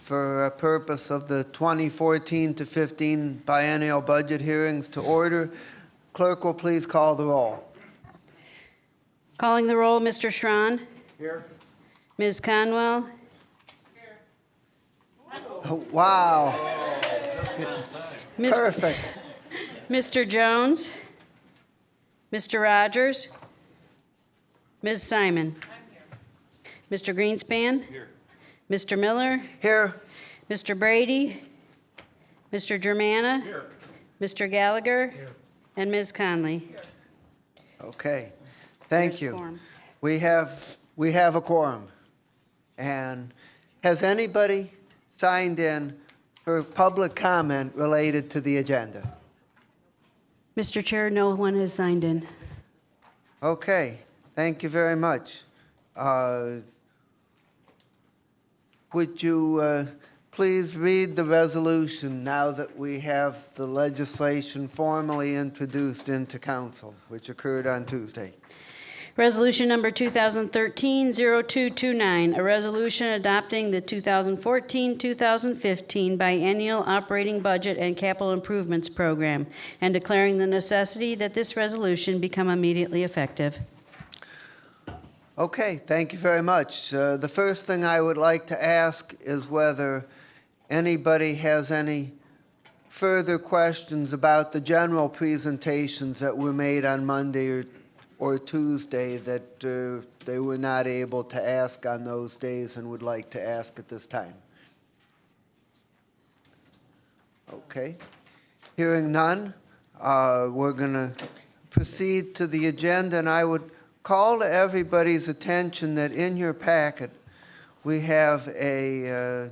for a purpose of the 2014 to 15 biennial budget hearings to order. Clerk will please call the roll. Calling the roll, Mr. Schron. Here. Ms. Conwell. Oh, wow. Perfect. Mr. Jones. Mr. Rogers. Ms. Simon. Mr. Greenspan. Here. Mr. Miller. Here. Mr. Brady. Mr. Germana. Here. Mr. Gallagher. Here. And Ms. Conley. Okay. Thank There's you. quorum. We have a quorum. And has anybody signed in for public comment related to the agenda? Mr. Chair, no one has signed in. Okay. Thank you very much. Would you please read the resolution now that we have the legislation formally introduced into council, which occurred on Tuesday? Resolution number 2013-0229, a resolution adopting the 2014-2015 biennial operating budget and capital improvements program and declaring the necessity that this resolution become immediately effective. Okay, thank you very much. The first thing I would like to ask is whether anybody has any further questions about the general presentations that were made on Monday or Tuesday that they were not able to ask on those days and would like to ask at this time. Okay. Hearing none, we're going to proceed to the agenda, and I would call to everybody's attention that in your packet we have a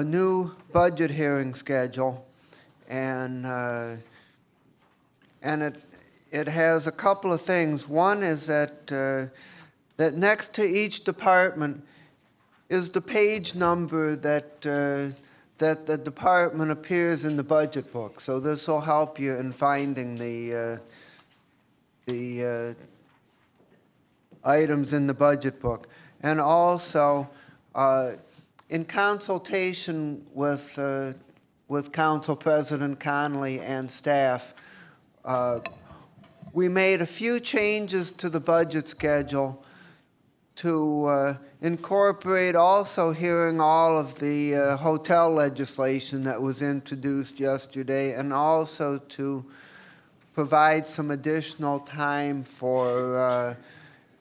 new budget hearing schedule, and it has a couple of things. One is that that next to each department is the page number that that the department appears in the budget book. So this will help you in finding the items in the budget book. And also, in consultation with Council President Connolly and staff, we made a few changes to the budget schedule to incorporate also hearing all of the hotel legislation that was introduced yesterday, and also to provide some additional time for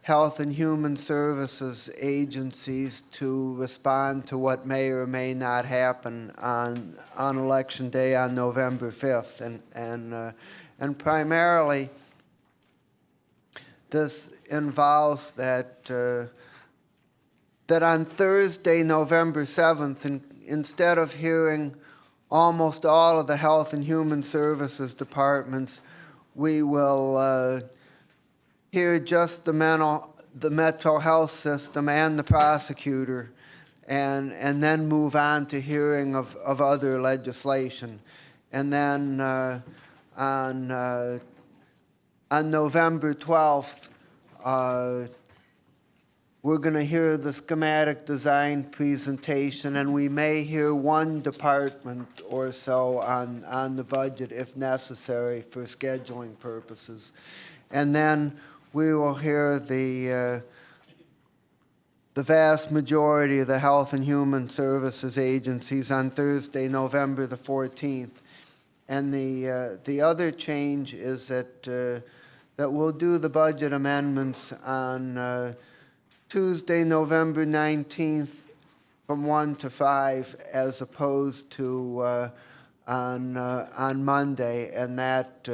Health and Human Services agencies to respond to what may or may not happen on Election Day on November 5th. And primarily, this involves that on Thursday, November 7th, instead of hearing almost all of the Health and Human Services departments, we will hear just the Metro Health System and the prosecutor, and then move on to hearing of other legislation. And then on November 12th, we're going to hear the schematic design presentation, and we may hear one department or so on the budget if necessary for scheduling purposes. And then we will hear the vast majority of the Health and Human Services agencies on Thursday, November the 14th. And the other change is that we'll do the budget amendments on Tuesday, November 19th from 1 to 5 as opposed to on Monday, and that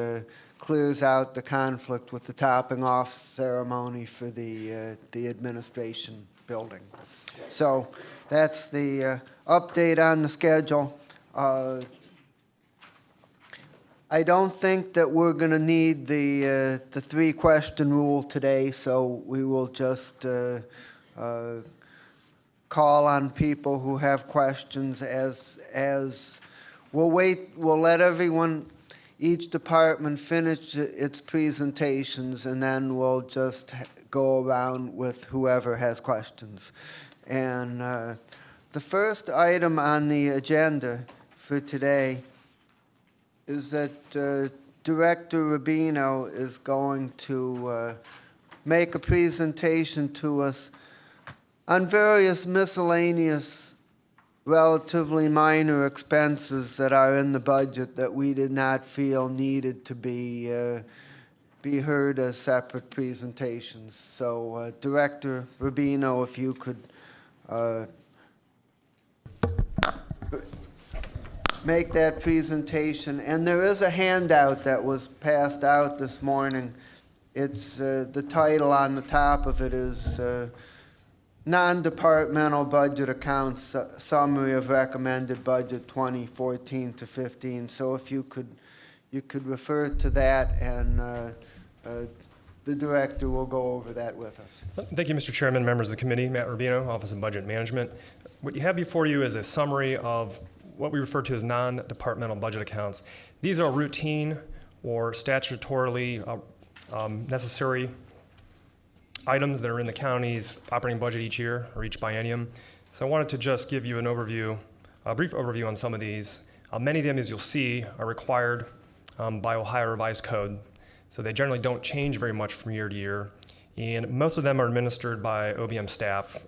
clears out the conflict with the topping off ceremony for the administration building. So that's the update on the schedule. I don't think that we're going to need the three-question rule today, so we will just call on people who have questions as we'll wait. We'll let each department finish its presentations, and then we'll just go around with whoever has questions. And The first item on the agenda for today is that Director Rubino is going to make a presentation to us on various miscellaneous, relatively minor expenses that are in the budget that we did not feel needed to be heard as separate presentations. So, Director Rubino, if you could make that presentation. And there is a handout that was passed out this morning. It's the title on the top of it is Non-Departmental Budget Accounts Summary of Recommended Budget 2014 to 15. So if you could refer to that, and the director will go over that with us. Thank you, Mr. Chairman, members of the committee. Matt Rubino, Office of Budget Management. What you have before you is a summary of what we refer to as non-departmental budget accounts. These are routine or statutorily necessary items that are in the county's operating budget each year or each biennium. So I wanted to just give you an overview, a brief overview on some of these. Many of them, as you'll see, are required by Ohio Revised Code. So they generally don't change very much from year to year. And most of them are administered by OBM staff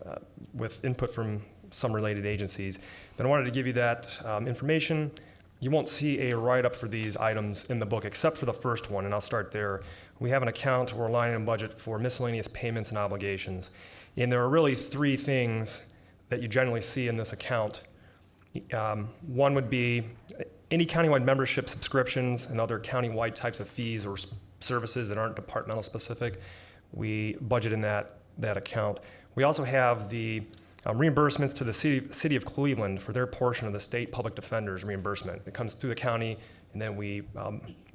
with input from some related agencies. But I wanted to give you that information. You won't see a write-up for these items in the book except for the first one, and I'll start there. We have an account or a line item budget for miscellaneous payments and obligations. And there are really three things that you generally see in this account. One would be any countywide membership subscriptions and other countywide types of fees or services that aren't departmental specific. We budget in that account. We also have the reimbursements to the city of Cleveland for their portion of the state public defender's reimbursement. It comes through the county, and then we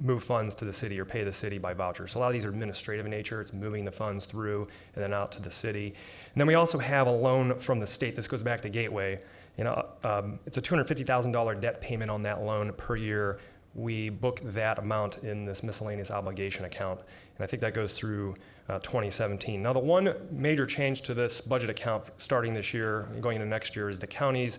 move funds to the city or pay the city by voucher. So a lot of these are administrative in nature. It's moving the funds through and then out to the city. And then we also have a loan from the state. This goes back to Gateway. It's a $250,000 debt payment on that loan per year. We book that amount in this miscellaneous obligation account, and I think that goes through 2017. Now, the one major change to this budget account starting this year and going into next year is the county's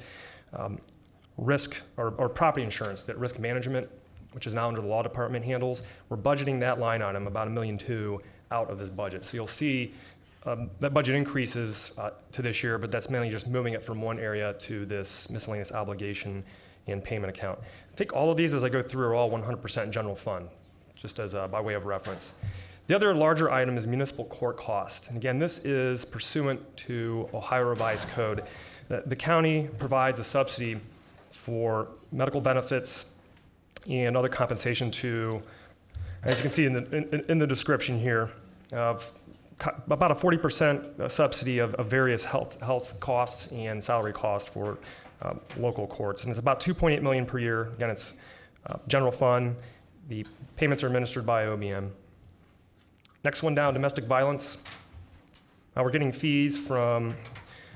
risk or property insurance that risk management, which is now under the law department, handles. We're budgeting that line item, about $1.2 million, out of this budget. So you'll see that budget increases to this year, but that's mainly just moving it from one area to this miscellaneous obligation and payment account. I think all of these, as I go through, are all 100% general fund, just as by way of reference. The other larger item is municipal court cost. And again, this is pursuant to Ohio Revised Code. The county provides a subsidy for medical benefits and other compensation to, as you can see in the description here, of about a 40% subsidy of various health costs and salary costs for local courts. And it's about $2.8 million per year. Again, it's general fund. The payments are administered by OBM. Next one down, domestic violence. We're getting fees from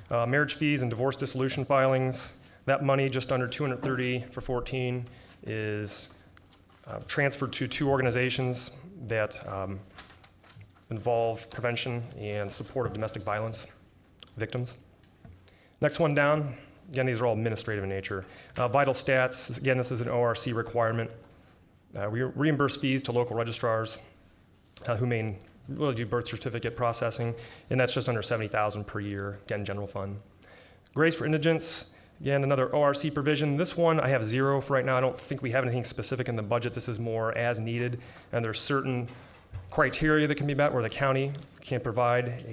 marriage fees and divorce dissolution filings. That money, just under $230 for 14, is transferred to two organizations that involve prevention and support of domestic violence victims. Next one down, again, these are all administrative in nature. Vital stats, again, this is an ORC requirement. We reimburse fees to local registrars who may really do birth certificate processing, and that's just under $70,000 per year, again, general fund. Grace for indigents, again, another ORC provision. This one I have zero for right now. I don't think we have anything specific in the budget. This is more as needed, and there's certain criteria that can be met where the county can provide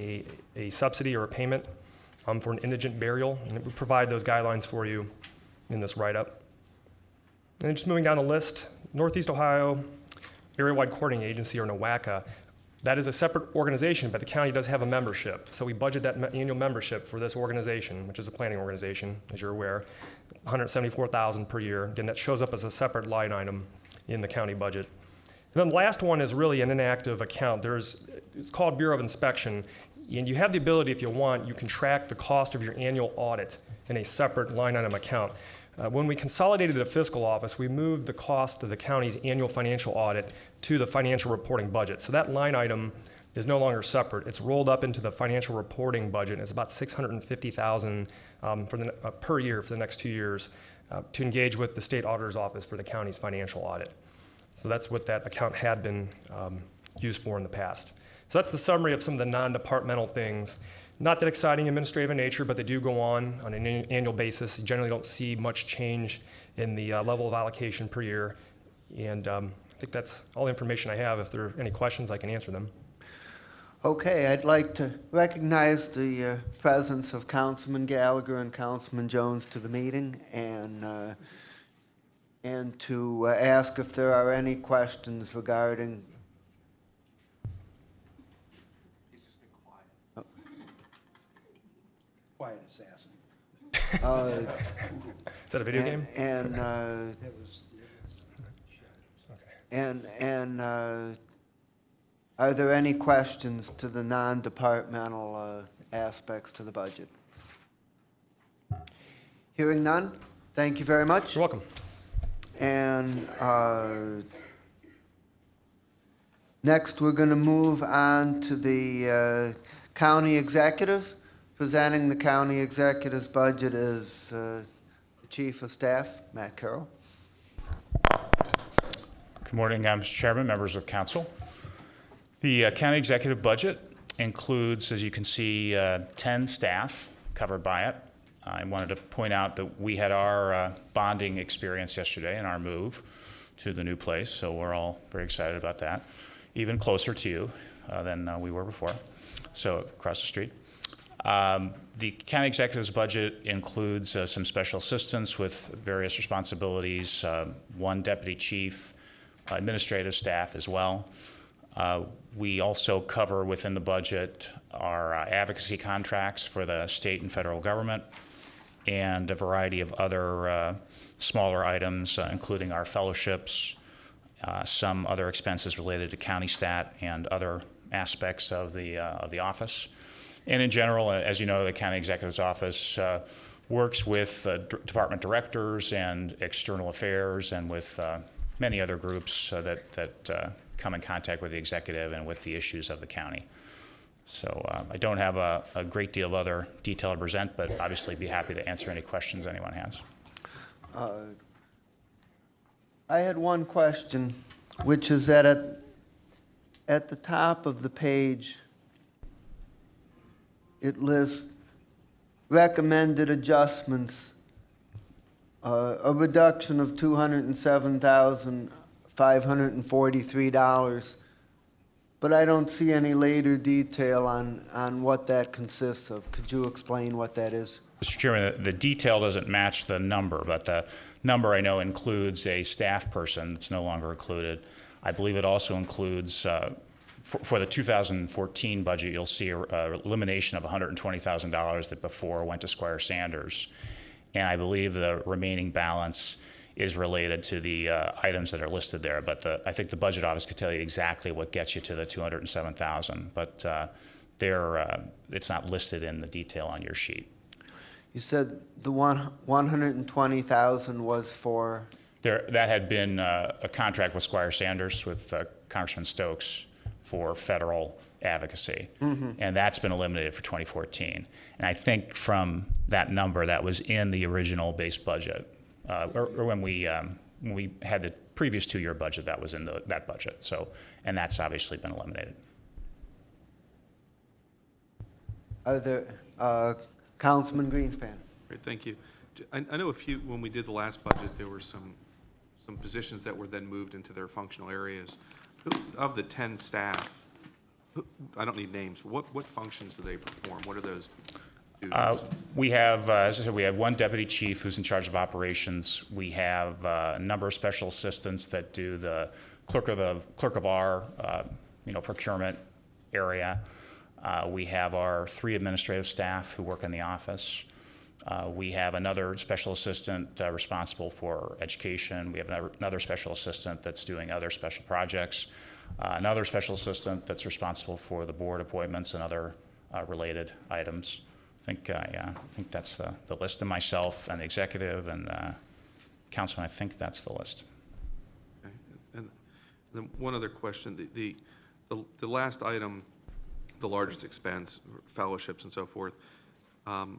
a subsidy or a payment for an indigent burial, and we provide those guidelines for you in this write-up. And then just moving down the list, Northeast Ohio Area-Wide Coordinating Agency, or NOACA. That is a separate organization, but the county does have a membership. So we budget that annual membership for this organization, which is a planning organization, as you're aware, $174,000 per year. Again, that shows up as a separate line item in the county budget. And then the last one is really an inactive account. It's called Bureau of Inspection, and you have the ability, if you want, you can track the cost of your annual audit in a separate line item account. When we consolidated the fiscal office, we moved the cost of the county's annual financial audit to the financial reporting budget. So that line item is no longer separate. It's rolled up into the financial reporting budget. It's about $650,000 per year for the next 2 years to engage with the state auditor's office for the county's financial audit. So that's what that account had been used for in the past. So that's the summary of some of the non-departmental things. Not that exciting administrative in nature, but they do go on an annual basis. You generally don't see much change in the level of allocation per year. And I think that's all the information I have. If there are any questions, I can answer them. Okay, I'd like to recognize the presence of Councilman Gallagher and Councilman Jones to the meeting, and to ask if there are any questions regarding. He's just been quiet. Quiet assassin. Is that a video game? And are there any questions to the non-departmental aspects to the budget? Hearing none, thank you very much. You're welcome. And next, we're going to move on to the county executive. Presenting the county executive's budget is the Chief of Staff, Matt Carroll. Good morning, Mr. Chairman, members of council. The county executive budget includes, as you can see, 10 staff covered by it. I wanted to point out that we had our bonding experience yesterday in our move to the new place, so we're all very excited about that. Even closer to you than we were before, so across the street. The county executive's budget includes some special assistants with various responsibilities, one deputy chief, administrative staff as well. We also cover within the budget our advocacy contracts for the state and federal government, and a variety of other smaller items, including our fellowships, some other expenses related to county stat and other aspects of the office. And in general, as you know, the county executive's office works with department directors and external affairs, and with many other groups that come in contact with the executive and with the issues of the county. So I don't have a great deal of other detail to present, but obviously be happy to answer any questions anyone has. I had one question, which is that at the top of the page, it lists recommended adjustments, a reduction of $207,543, but I don't see any later detail on what that consists of. Could you explain what that is? Mr. Chairman, the detail doesn't match the number, but the number I know includes a staff person that's no longer included. I believe it also includes, for the 2014 budget, you'll see a elimination of $120,000 that before went to Squire Sanders. And I believe the remaining balance is related to the items that are listed there. But I think the budget office could tell you exactly what gets you to the $207,000, but it's not listed in the detail on your sheet. You said the 120,000 was for? That had been a contract with Squire Sanders, with Congressman Stokes, for federal advocacy. Mm-hmm. And that's been eliminated for 2014. And I think from that number, that was in the original base budget, or when we had the previous 2-year budget, that was in that budget. So, and that's obviously been eliminated. Are there, Councilman Greenspan? Great, thank you. I know when we did the last budget, there were some positions that were then moved into their functional areas. Of the 10 staff, I don't need names, what functions do they perform? What are those duties? We have, as I said, we have one deputy chief who's in charge of operations. We have a number of special assistants that do the clerk of our procurement area. We have our 3 administrative staff who work in the office. We have another special assistant responsible for education. We have another special assistant that's doing other special projects. Another special assistant that's responsible for the board appointments and other related items. I think that's the list. And myself and the executive and councilman, I think that's the list. Okay. And then one other question: the last item the largest expense, fellowships and so forth. Can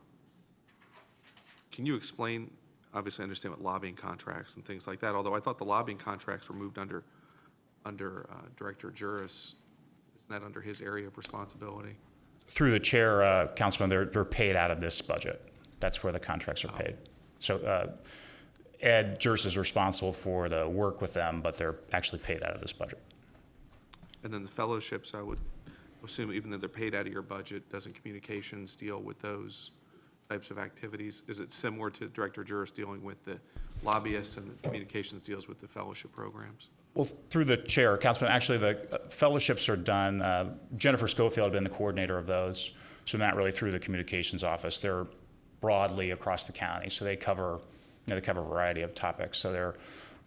you explain, obviously I understand what lobbying contracts and things like that, although I thought the lobbying contracts were moved under Director Juris. Isn't that under his area of responsibility? Through the chair, Councilman, they're paid out of this budget. That's where the contracts are paid. So Ed Juris is responsible for the work with them, but they're actually paid out of this budget. And then the fellowships, I would assume even though they're paid out of your budget, doesn't communications deal with those types of activities? Is it similar to Director Juris dealing with the lobbyists and the communications deals with the fellowship programs? Well, through the chair, Councilman, actually the fellowships are done. Jennifer Schofield had been the coordinator of those, so not really through the communications office. They're broadly across the county, so they cover a variety of topics. So they're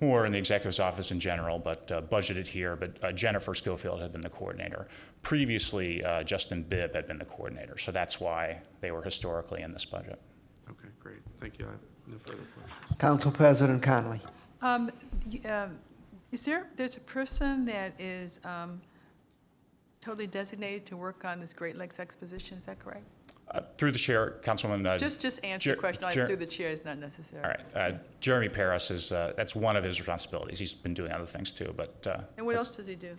more in the executive's office in general, but budgeted here. But Jennifer Schofield had been the coordinator. Previously, Justin Bibb had been the coordinator, so that's why they were historically in this budget. Okay, great. Thank you. I have no further questions. Council President Connolly. There's a person that is totally designated to work on this Great Lakes Exposition, is that correct? Through the chair, Councilwoman. Just answer the question, through the chair is not necessary. All right. Jeremy Paris is, that's one of his responsibilities. He's been doing other things too, but. And what else does he do?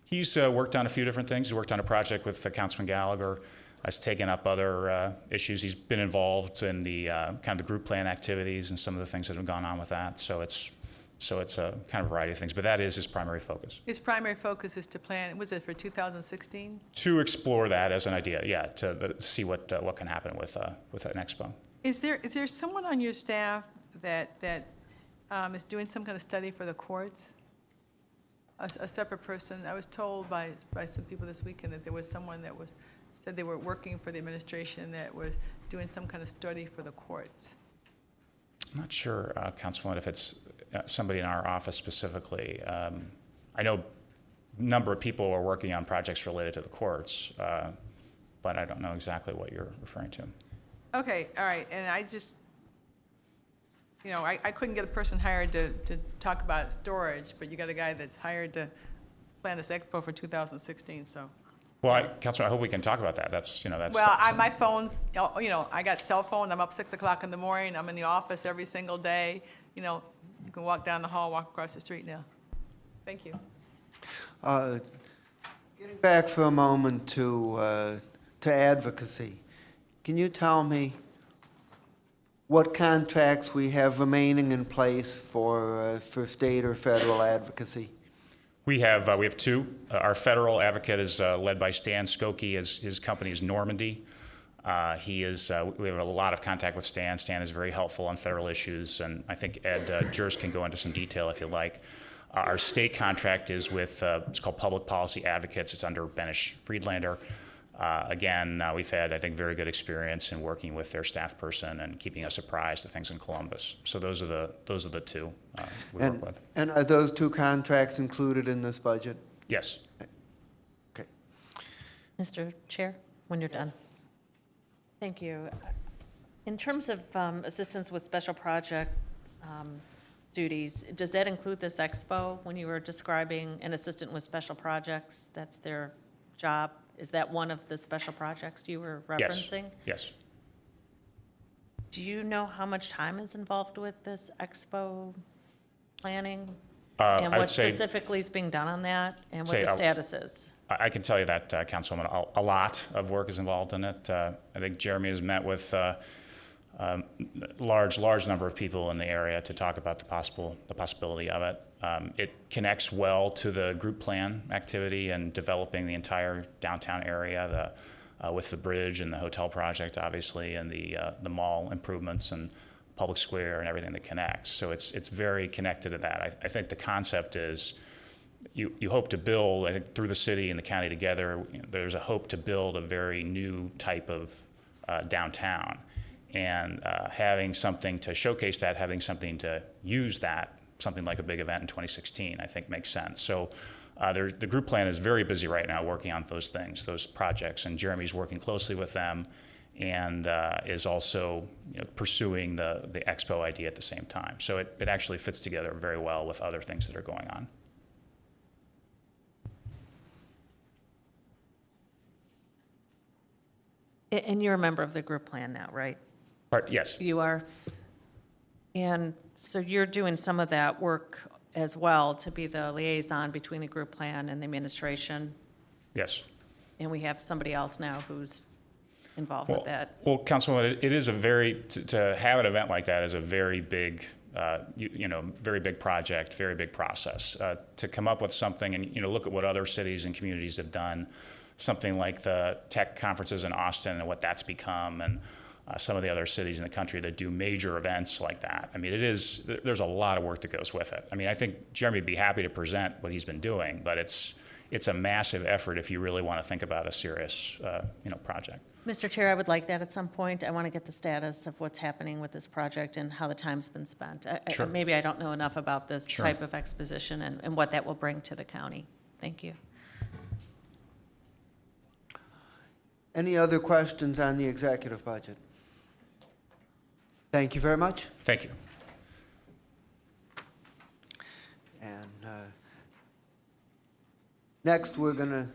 He's worked on a few different things. He's worked on a project with Councilman Gallagher. Has taken up other issues. He's been involved in the kind of the group plan activities and some of the things that have gone on with that. So it's a kind of variety of things, but that is his primary focus. His primary focus is to plan, was it for 2016? To explore that as an idea, yeah, to see what can happen with an expo. Is there someone on your staff that is doing some kind of study for the courts? A separate person? I was told by some people this weekend that there was someone that said they were working for the administration that was doing some kind of study for the courts. I'm not sure, Councilwoman, if it's somebody in our office specifically. I know a number of people are working on projects related to the courts, but I don't know exactly what you're referring to. Okay, all right, and I just, I couldn't get a person hired to talk about storage, but you got a guy that's hired to plan this expo for 2016, so. Well, Councilman, I hope we can talk about that. That's. Well, my phone's, I got cell phone. I'm up 6 o'clock in the morning. I'm in the office every single day. You can walk down the hall, walk across the street now. Thank you. Getting back for a moment to advocacy, can you tell me what contracts we have remaining in place for state or federal advocacy? We have two. Our federal advocate is led by Stan Skokie. His company is Normandy. We have a lot of contact with Stan. Stan is very helpful on federal issues, and I think Ed Juris can go into some detail if you like. Our state contract is with, it's called Public Policy Advocates. It's under Benish Friedlander. Again, we've had, I think, very good experience in working with their staff person and keeping us apprised of things in Columbus. So those are the two we work with. And are those two contracts included in this budget? Yes. Okay. Mr. Chair, when you're done. Thank you. In terms of assistance with special project duties, does that include this expo when you were describing an assistant with special projects? That's their job? Is that one of the special projects you were referencing? Yes. Do you know how much time is involved with this expo planning? I And would what say- specifically is being done on that and what Say, the status is? I can tell you that, Councilwoman, a lot of work is involved in it. I think Jeremy has met with large number of people in the area to talk about the possibility of it. It connects well to the group plan activity and developing the entire downtown area, with the bridge and the hotel project, obviously, and the mall improvements and public square and everything that connects. So it's very connected to that. I think the concept is you hope to build, I think through the city and the county together, there's a hope to build a very new type of downtown. And having something to showcase that, having something to use that, something like a big event in 2016, I think makes sense. So the group plan is very busy right now working on those things, those projects, and Jeremy's working closely with them and is also pursuing the expo idea at the same time. So it actually fits together very well with other things that are going on. And you're a member of the group plan now, right? Yes, You are? And so you're doing some of that work as well to be the liaison between the group plan and the administration? yes. And we have somebody else now who's involved with that? Well, Councilwoman, it is a very, to have an event like that is a very big, very big project, very big process. To come up with something and, look at what other cities and communities have done, something like the tech conferences in Austin and what that's become, and some of the other cities in the country that do major events like that. I mean, there's a lot of work that goes with it. I mean, I think Jeremy would be happy to present what he's been doing, but it's a massive effort if you really want to think about a serious, project. Mr. Chair, I would like that at some point. I want to get the status of what's happening with this project and how the time's been spent. Sure. Maybe I don't know enough about this Sure. type of exposition and what that will bring to the county. Thank you. Any other questions on the executive budget? Thank you very much. Thank you. And next, we're going to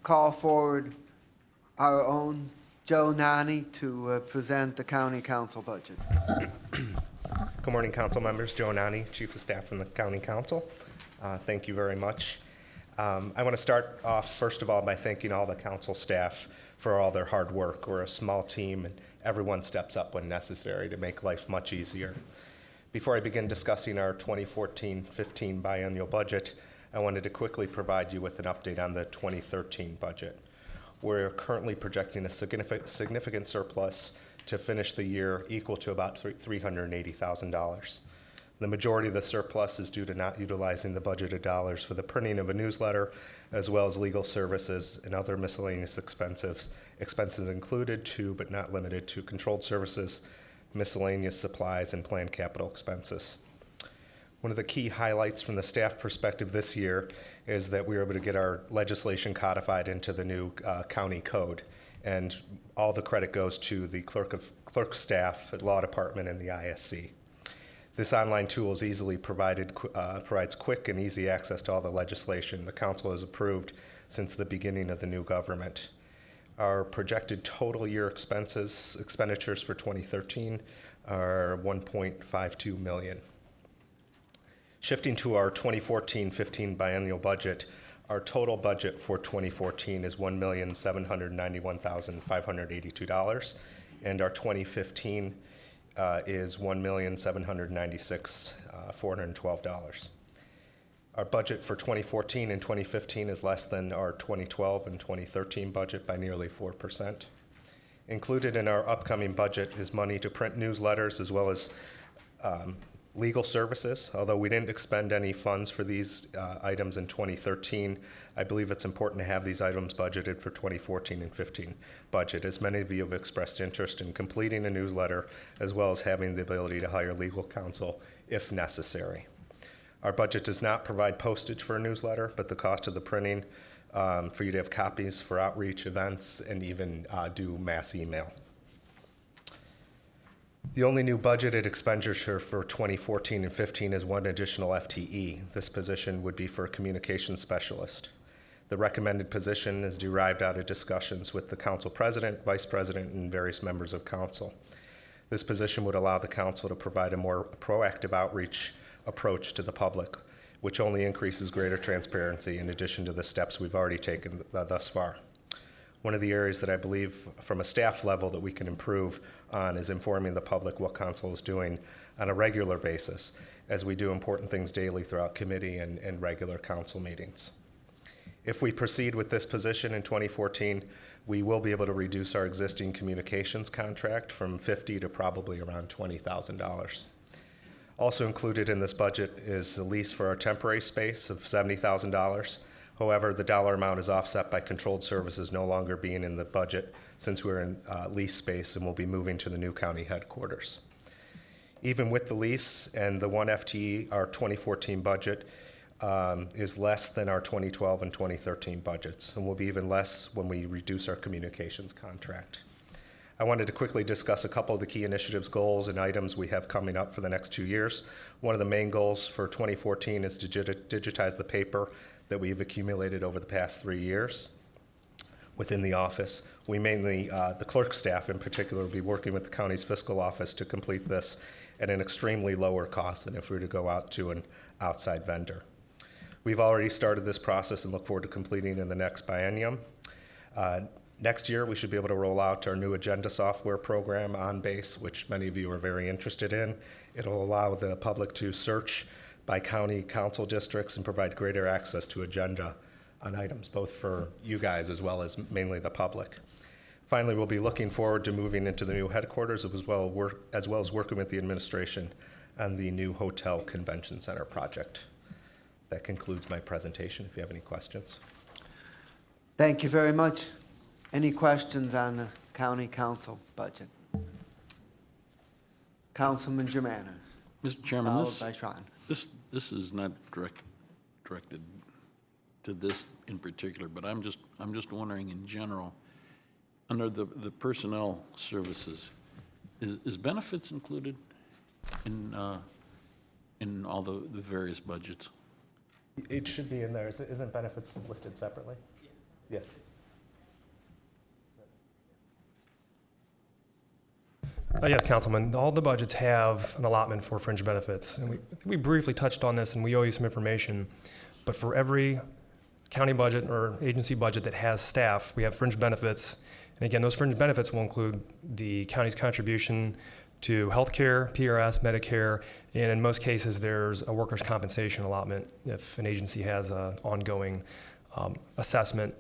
call forward our own Joe Nani to present the county council budget. Good morning, council members. Joe Nani, Chief of Staff from the County Council. Thank you very much. I want to start off, first of all, by thanking all the council staff for all their hard work. We're a small team, and everyone steps up when necessary to make life much easier. Before I begin discussing our 2014-15 biennial budget, I wanted to quickly provide you with an update on the 2013 budget. We're currently projecting a significant surplus to finish the year equal to about $380,000. The majority of the surplus is due to not utilizing the budgeted dollars for the printing of a newsletter, as well as legal services and other miscellaneous expenses included to, but not limited to, controlled services, miscellaneous supplies, and planned capital expenses. One of the key highlights from the staff perspective this year is that we were able to get our legislation codified into the new county code, and all the credit goes to the clerk staff, law department, and the ISC. This online tool is easily provides quick and easy access to all the legislation the council has approved since the beginning of the new government. Our projected total year expenditures for 2013 are $1.52 million. Shifting to our 2014-15 biennial budget, our total budget for 2014 is $1,791,582, and our 2015 is $1,796,412. Our budget for 2014 and 2015 is less than our 2012 and 2013 budget by nearly 4%. Included in our upcoming budget is money to print newsletters as well as legal services. Although we didn't expend any funds for these items in 2013, I believe it's important to have these items budgeted for 2014 and 15 budget, as many of you have expressed interest in completing a newsletter, as well as having the ability to hire legal counsel if necessary. Our budget does not provide postage for a newsletter, but the cost of the printing for you to have copies for outreach events and even do mass email. The only new budgeted expenditure for 2014 and 15 is one additional FTE. This position would be for a communications specialist. The recommended position is derived out of discussions with the council president, vice president, and various members of council. This position would allow the council to provide a more proactive outreach approach to the public, which only increases greater transparency in addition to the steps we've already taken thus far. One of the areas that I believe from a staff level that we can improve on is informing the public what council is doing on a regular basis, as we do important things daily throughout committee and regular council meetings. If we proceed with this position in 2014, we will be able to reduce our existing communications contract from $50,000 to probably around $20,000. Also included in this budget is the lease for our temporary space of $70,000. However, the dollar amount is offset by controlled services no longer being in the budget, since we're in lease space and will be moving to the new county headquarters. Even with the lease and the one FTE, our 2014 budget is less than our 2012 and 2013 budgets, and will be even less when we reduce our communications contract. I wanted to quickly discuss a couple of the key initiatives, goals, and items we have coming up for the next 2 years. One of the main goals for 2014 is to digitize the paper that we've accumulated over the past 3 years within the office. We mainly, the clerk staff in particular, will be working with the county's fiscal office to complete this at an extremely lower cost than if we were to go out to an outside vendor. We've already started this process and look forward to completing in the next biennium. Next year, we should be able to roll out our new agenda software program, OnBase, which many of you are very interested in. It'll allow the public to search by county council districts and provide greater access to agenda on items, both for you guys as well as mainly the public. Finally, we'll be looking forward to moving into the new headquarters as well as working with the administration on the new hotel convention center project. That concludes my presentation, if you have any questions. Thank you very much. Any questions on the county council budget? Councilman Germanis, Mr. Chairman, followed by Sean. this is not directed to this in particular, but I'm just wondering in general, under the personnel services, is benefits included in all the various budgets? It should be in there. Isn't benefits listed separately? Yeah. Yes, Councilman. All the budgets have an allotment for fringe benefits. And we briefly touched on this, and we owe you some information. But for every county budget or agency budget that has staff, we have fringe benefits. And again, those fringe benefits will include the county's contribution to healthcare, PRS, Medicare, and in most cases, there's a workers' compensation allotment if an agency has an ongoing assessment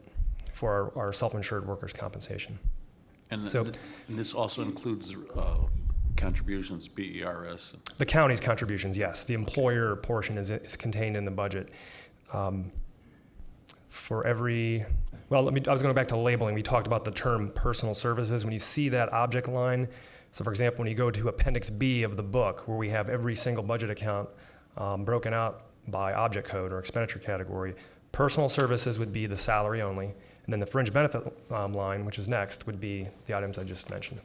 for our self-insured workers' compensation. And So- and this also includes contributions, BERS? The county's contributions, yes. The employer portion is contained in the budget. For every, well, I was going back to labeling. We talked about the term personal services. When you see that object line, so for example, when you go to Appendix B of the book, where we have every single budget account broken out by object code or expenditure category, personal services would be the salary only, and then the fringe benefit line, which is next, would be the items I just mentioned.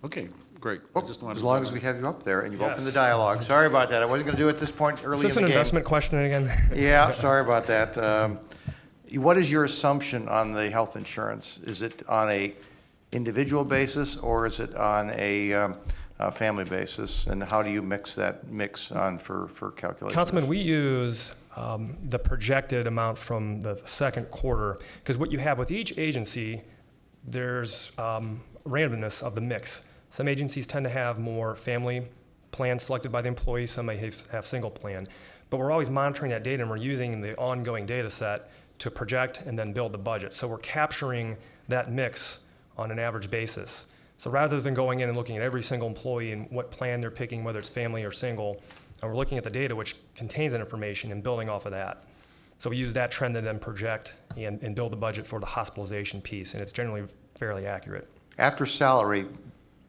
Okay, great. I just wanted As to- long as we have you up there and you've opened the Yes. dialogue. Sorry about that. I wasn't going to do it at this point early Is in this the an game. investment question again? Yeah, sorry about that. What is your assumption on the health insurance? Is it on a individual basis or is it on a family basis? And how do you mix on for calculations? Councilman, we use the projected amount from the second quarter, because what you have with each agency, there's randomness of the mix. Some agencies tend to have more family plans selected by the employee, some may have single plan. But we're always monitoring that data and we're using the ongoing data set to project and then build the budget. So we're capturing that mix on an average basis. So rather than going in and looking at every single employee and what plan they're picking, whether it's family or single, and we're looking at the data which contains that information and building off of that. So we use that trend to then project and build the budget for the hospitalization piece, and it's generally fairly accurate. After salary,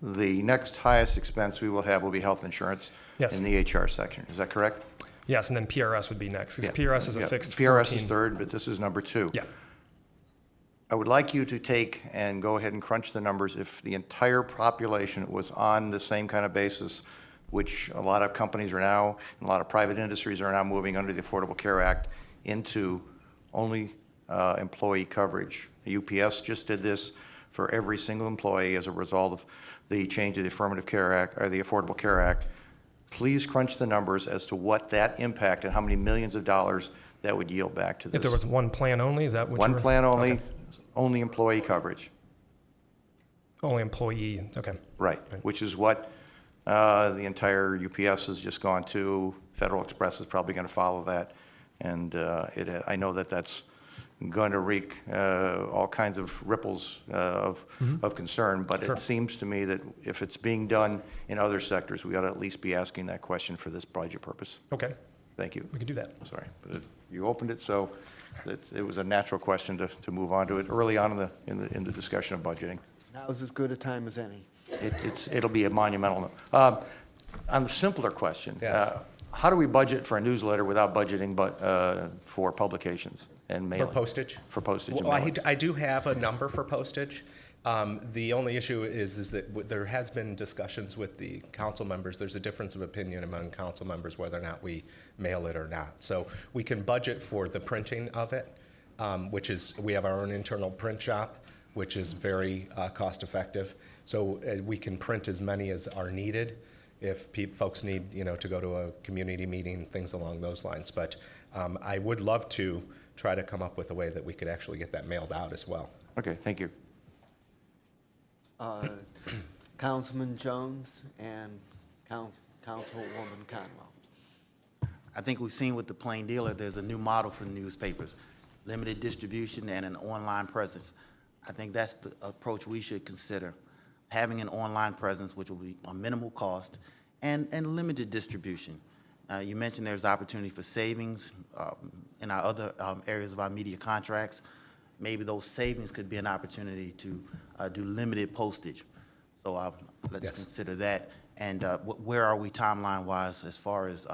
the next highest expense we will have will be health insurance Yes. in the HR section. Is that correct? Yes, and then PRS would be next, because Yeah. PRS is a Yeah. fixed PRS 14. is third, but this is number 2. Yeah. I would like you to take and go ahead and crunch the numbers. If the entire population was on the same kind of basis, which a lot of companies are now, and a lot of private industries are now moving under the Affordable Care Act into only employee coverage. UPS just did this for every single employee as a result of the change of the Affirmative Care Act, or the Affordable Care Act. Please crunch the numbers as to what that impact and how many millions of dollars that would yield back to this. If there was one plan only, is that what One you were- plan only, Okay. only employee coverage. Only employee, okay. Right, which is what the entire UPS has just gone to. Federal Express is probably going to follow that. And I know that that's going to wreak all kinds of ripples of concern. But Sure. it seems to me that if it's being done in other sectors, we ought to at least be asking that question for this budget purpose. Okay, Thank you. we could do that. Sorry, but you opened it, so it was a natural question to move on to it early on in the discussion of budgeting. Now's as good a time as any. It'll be a monumental. On the simpler question, Yes. how do we budget for a newsletter without budgeting for publications and For mailing? postage? For postage and Well, mailing. I do have a number for postage. The only issue is that there has been discussions with the council members. There's a difference of opinion among council members whether or not we mail it or not. So we can budget for the printing of it, which is, we have our own internal print shop. which is very cost effective. So we can print as many as are needed if folks need, to go to a community meeting, things along those lines. But I would love to try to come up with a way that we could actually get that mailed out as well. Okay, thank you. Councilman Jones and Councilwoman Conwell. I think we've seen with the Plain Dealer, there's a new model for newspapers, limited distribution and an online presence. I think that's the approach we should consider, having an online presence, which will be a minimal cost, and limited distribution. You mentioned there's opportunity for savings in our other areas of our media contracts. Maybe those savings could be an opportunity to do limited postage. So let's Yes. consider that. And where are we timeline-wise as far as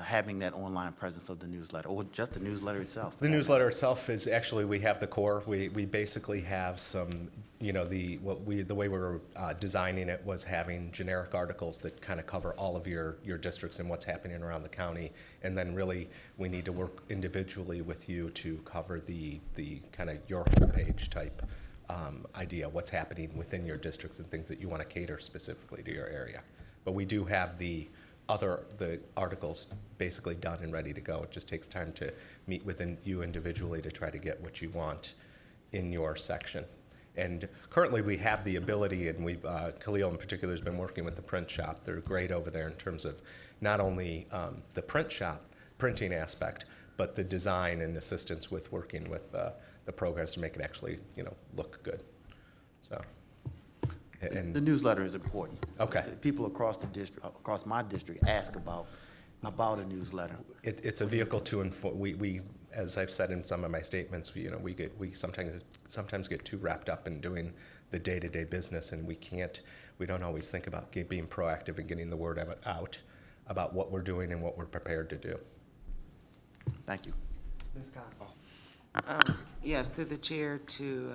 having that online presence of the newsletter, or just the newsletter itself? The newsletter itself is actually, we have the core. We basically have some, the way we were designing it was having generic articles that kind of cover all of your districts and what's happening around the county. And then really, we need to work individually with you to cover the kind of your homepage type idea, what's happening within your districts and things that you want to cater specifically to your area. But we do have the articles basically done and ready to go. It just takes time to meet with you individually to try to get what you want in your section. And currently we have the ability, and Khalil in particular has been working with the print shop. They're great over there in terms of not only the printing aspect, but the design and assistance with working with the programs to make it actually, look good. So. And The newsletter is important. Okay. People across the district, across my district, ask about a newsletter. It's a vehicle to inform. We, as I've said in some of my statements, we sometimes get too wrapped up in doing the day-to-day business, and we don't always think about being proactive and getting the word out about what we're doing and what we're prepared to do. Thank you. Ms. Conwell. Yes, through the chair to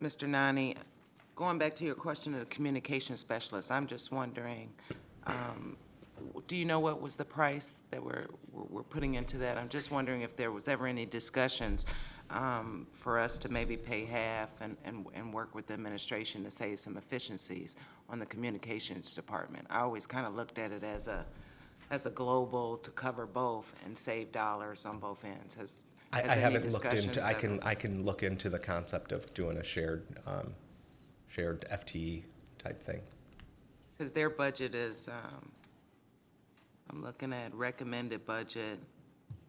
Mr. Nani, going back to your question of the communication specialist, I'm just wondering, do you know what was the price that we're putting into that? I'm just wondering if there was ever any discussions for us to maybe pay half and work with the administration to save some efficiencies on the communications department. I always kind of looked at it as a global to cover both and save dollars on both ends. I haven't looked into. I can look into the concept of doing a shared FTE type thing. Because their budget is, I'm looking at recommended budget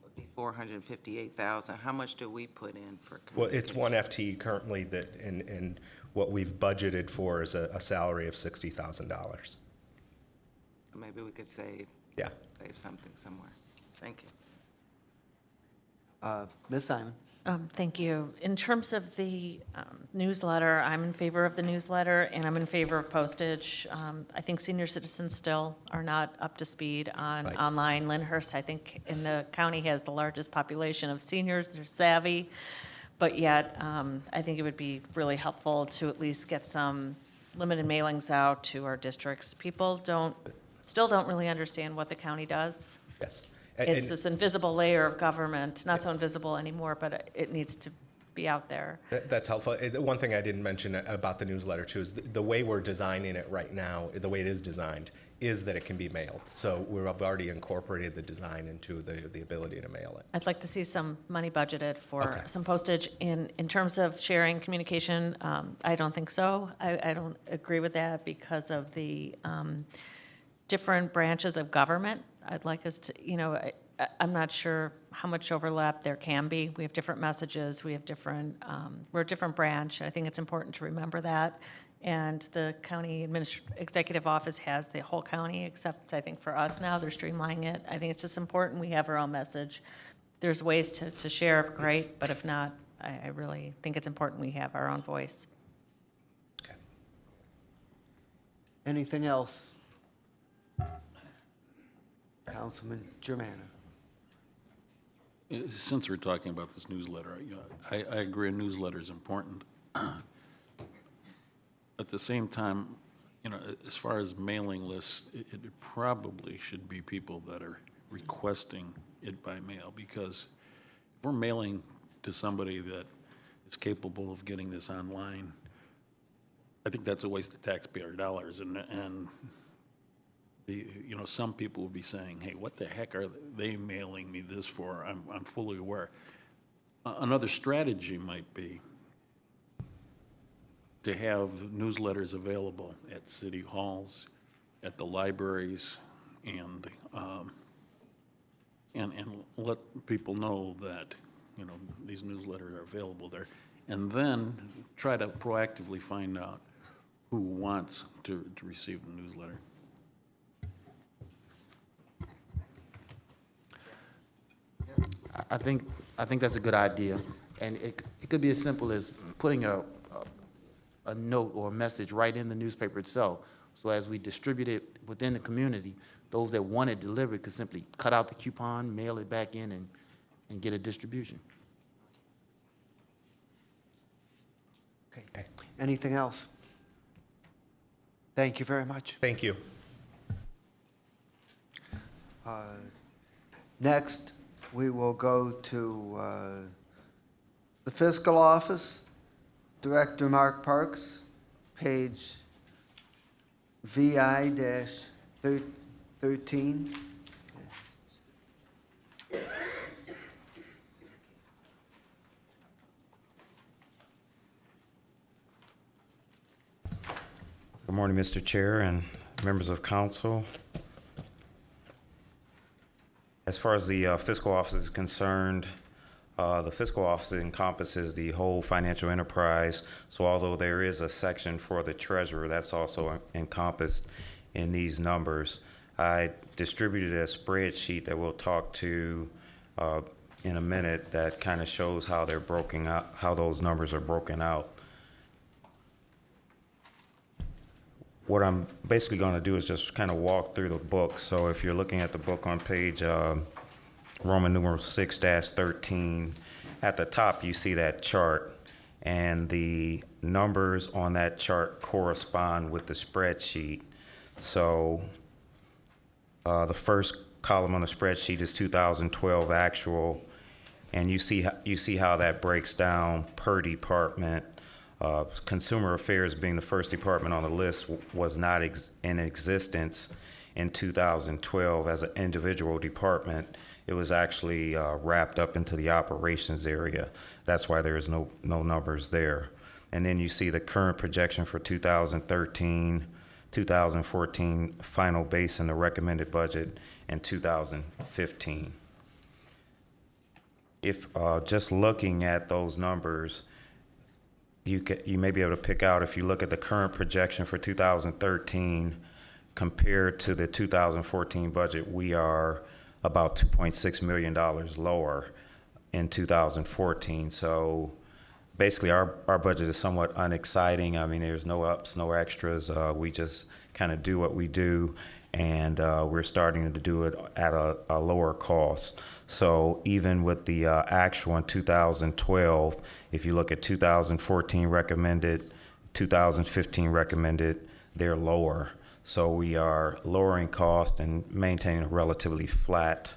would be $458,000. How much do we put in for? Well, it's one FTE currently that, and what we've budgeted for is a salary of $60,000. Maybe we could save something somewhere. Thank you. Ms. Simon. Thank you. In terms of the newsletter, I'm in favor of the newsletter, and I'm in favor of postage. I think senior citizens still are not up to speed on Right. online. Lyndhurst, I think, in the county has the largest population of seniors. They're savvy, but yet I think it would be really helpful to at least get some limited mailings out to our districts. People still don't really understand what the county does. Yes. It's this invisible layer of government, not so invisible anymore, but it needs to be out there. That's helpful. One thing I didn't mention about the newsletter too is the way we're designing it right now, the way it is designed, is that it can be mailed. So we've already incorporated the design into the ability to mail it. I'd like to see some money budgeted for Okay. some postage. In terms of sharing communication, I don't think so. I don't agree with that because of the different branches of government. I'd like us to, I'm not sure how much overlap there can be. We have different messages. We have we're a different branch. I think it's important to remember that. And the county executive office has the whole county, except I think for us now, they're streamlining it. I think it's just important we have our own message. There's ways to share, great, but if not, I really think it's important we have our own voice. Okay. Anything else? Councilman Germano. Since we're talking about this newsletter, I agree a newsletter is important. At the same time, as far as mailing lists, it probably should be people that are requesting it by mail, because if we're mailing to somebody that is is capable of getting this online, I think that's a waste of taxpayer dollars. And some people will be saying, hey, what the heck are they mailing me this for? I'm fully aware. Another strategy might be to have newsletters available at city halls, at the libraries, and let people know that, these newsletters are available there. And then try to proactively find out who wants to receive the newsletter. I think that's a good idea, and it could be as simple as putting a note or a message right in the newspaper itself. So as we distribute it within the community, those that want it delivered could simply cut out the coupon, mail it back in, and get a distribution. Okay. Anything else? Thank you very much. Thank you. Next, we will go to the fiscal office, Director Mark Parks, page VI-13. Good morning, Mr. Chair and members of council. As far as the fiscal office is concerned, the fiscal office encompasses the whole financial enterprise. So although there is a section for the treasurer, that's also encompassed in these numbers. I distributed a spreadsheet that we'll talk to in a minute that kind of shows how they're broken out, how those numbers are broken out. What I'm basically going to do is just kind of walk through the book. So if you're looking at the book on page Roman numeral 6-13, at the top you see that chart, and the numbers on that chart correspond with the spreadsheet. So the first column on the spreadsheet is 2012 actual, and you see how that breaks down per department. Consumer Affairs, being the first department on the list, was not in existence in 2012 as an individual department. It was actually wrapped up into the operations area. That's why there is no numbers there. And then you see the current projection for 2013, 2014, final base and the recommended budget, and 2015. If just looking at those numbers, you may be able to pick out, if you look at the current projection for 2013 compared to the 2014 budget, we are about $2.6 million lower in 2014. So basically our budget is somewhat unexciting. I mean, there's no ups, no extras. We just kind of do what we do, and we're starting to do it at a lower cost. So even with the actual in 2012, if you look at 2014 recommended, 2015 recommended, they're lower. So we are lowering cost and maintaining a relatively flat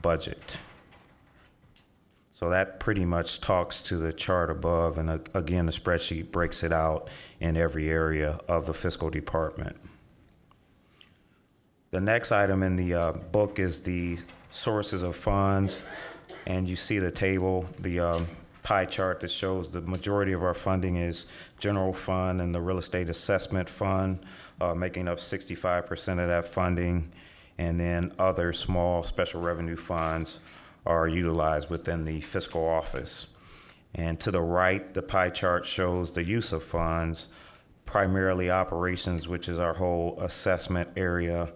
budget. So that pretty much talks to the chart above, and again, the spreadsheet breaks it out in every area of the fiscal department. The next item in the book is the sources of funds, and you see the table, the pie chart that shows the majority of our funding is general fund and the real estate assessment fund, making up 65% of that funding, and then other small special revenue funds are utilized within the fiscal office. And to the right, the pie chart shows the use of funds, primarily operations, which is our whole assessment area.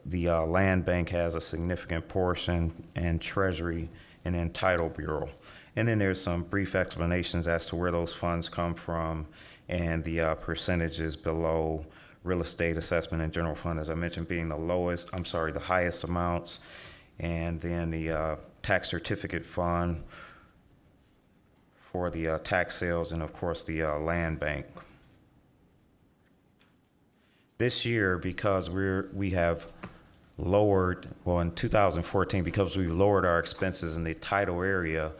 The land bank has a significant portion, and treasury, and then title bureau. And then there's some brief explanations as to where those funds come from and the percentages below real estate assessment and general fund, as I mentioned, being the highest amounts, and then the tax certificate fund for the tax sales, and of course the land bank. This year, because we have lowered, well, in 2014, because we've lowered our expenses in the title area,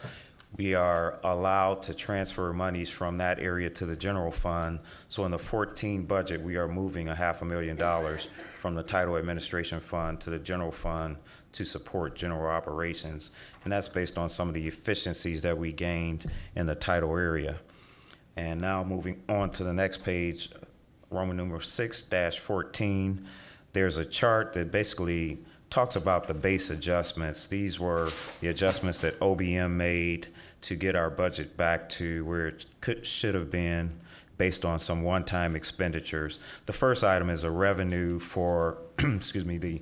we are allowed to transfer monies from that area to the general fund. So in the 14 budget, we are moving $500,000 from the title administration fund to the general fund to support general operations. And that's based on some of the efficiencies that we gained in the title area. And now moving on to the next page, Roman numeral 6-14, there's a chart that basically talks about the base adjustments. These were the adjustments that OBM made to get our budget back to where it should have been based on some one-time expenditures. The first item is a revenue for, excuse me, the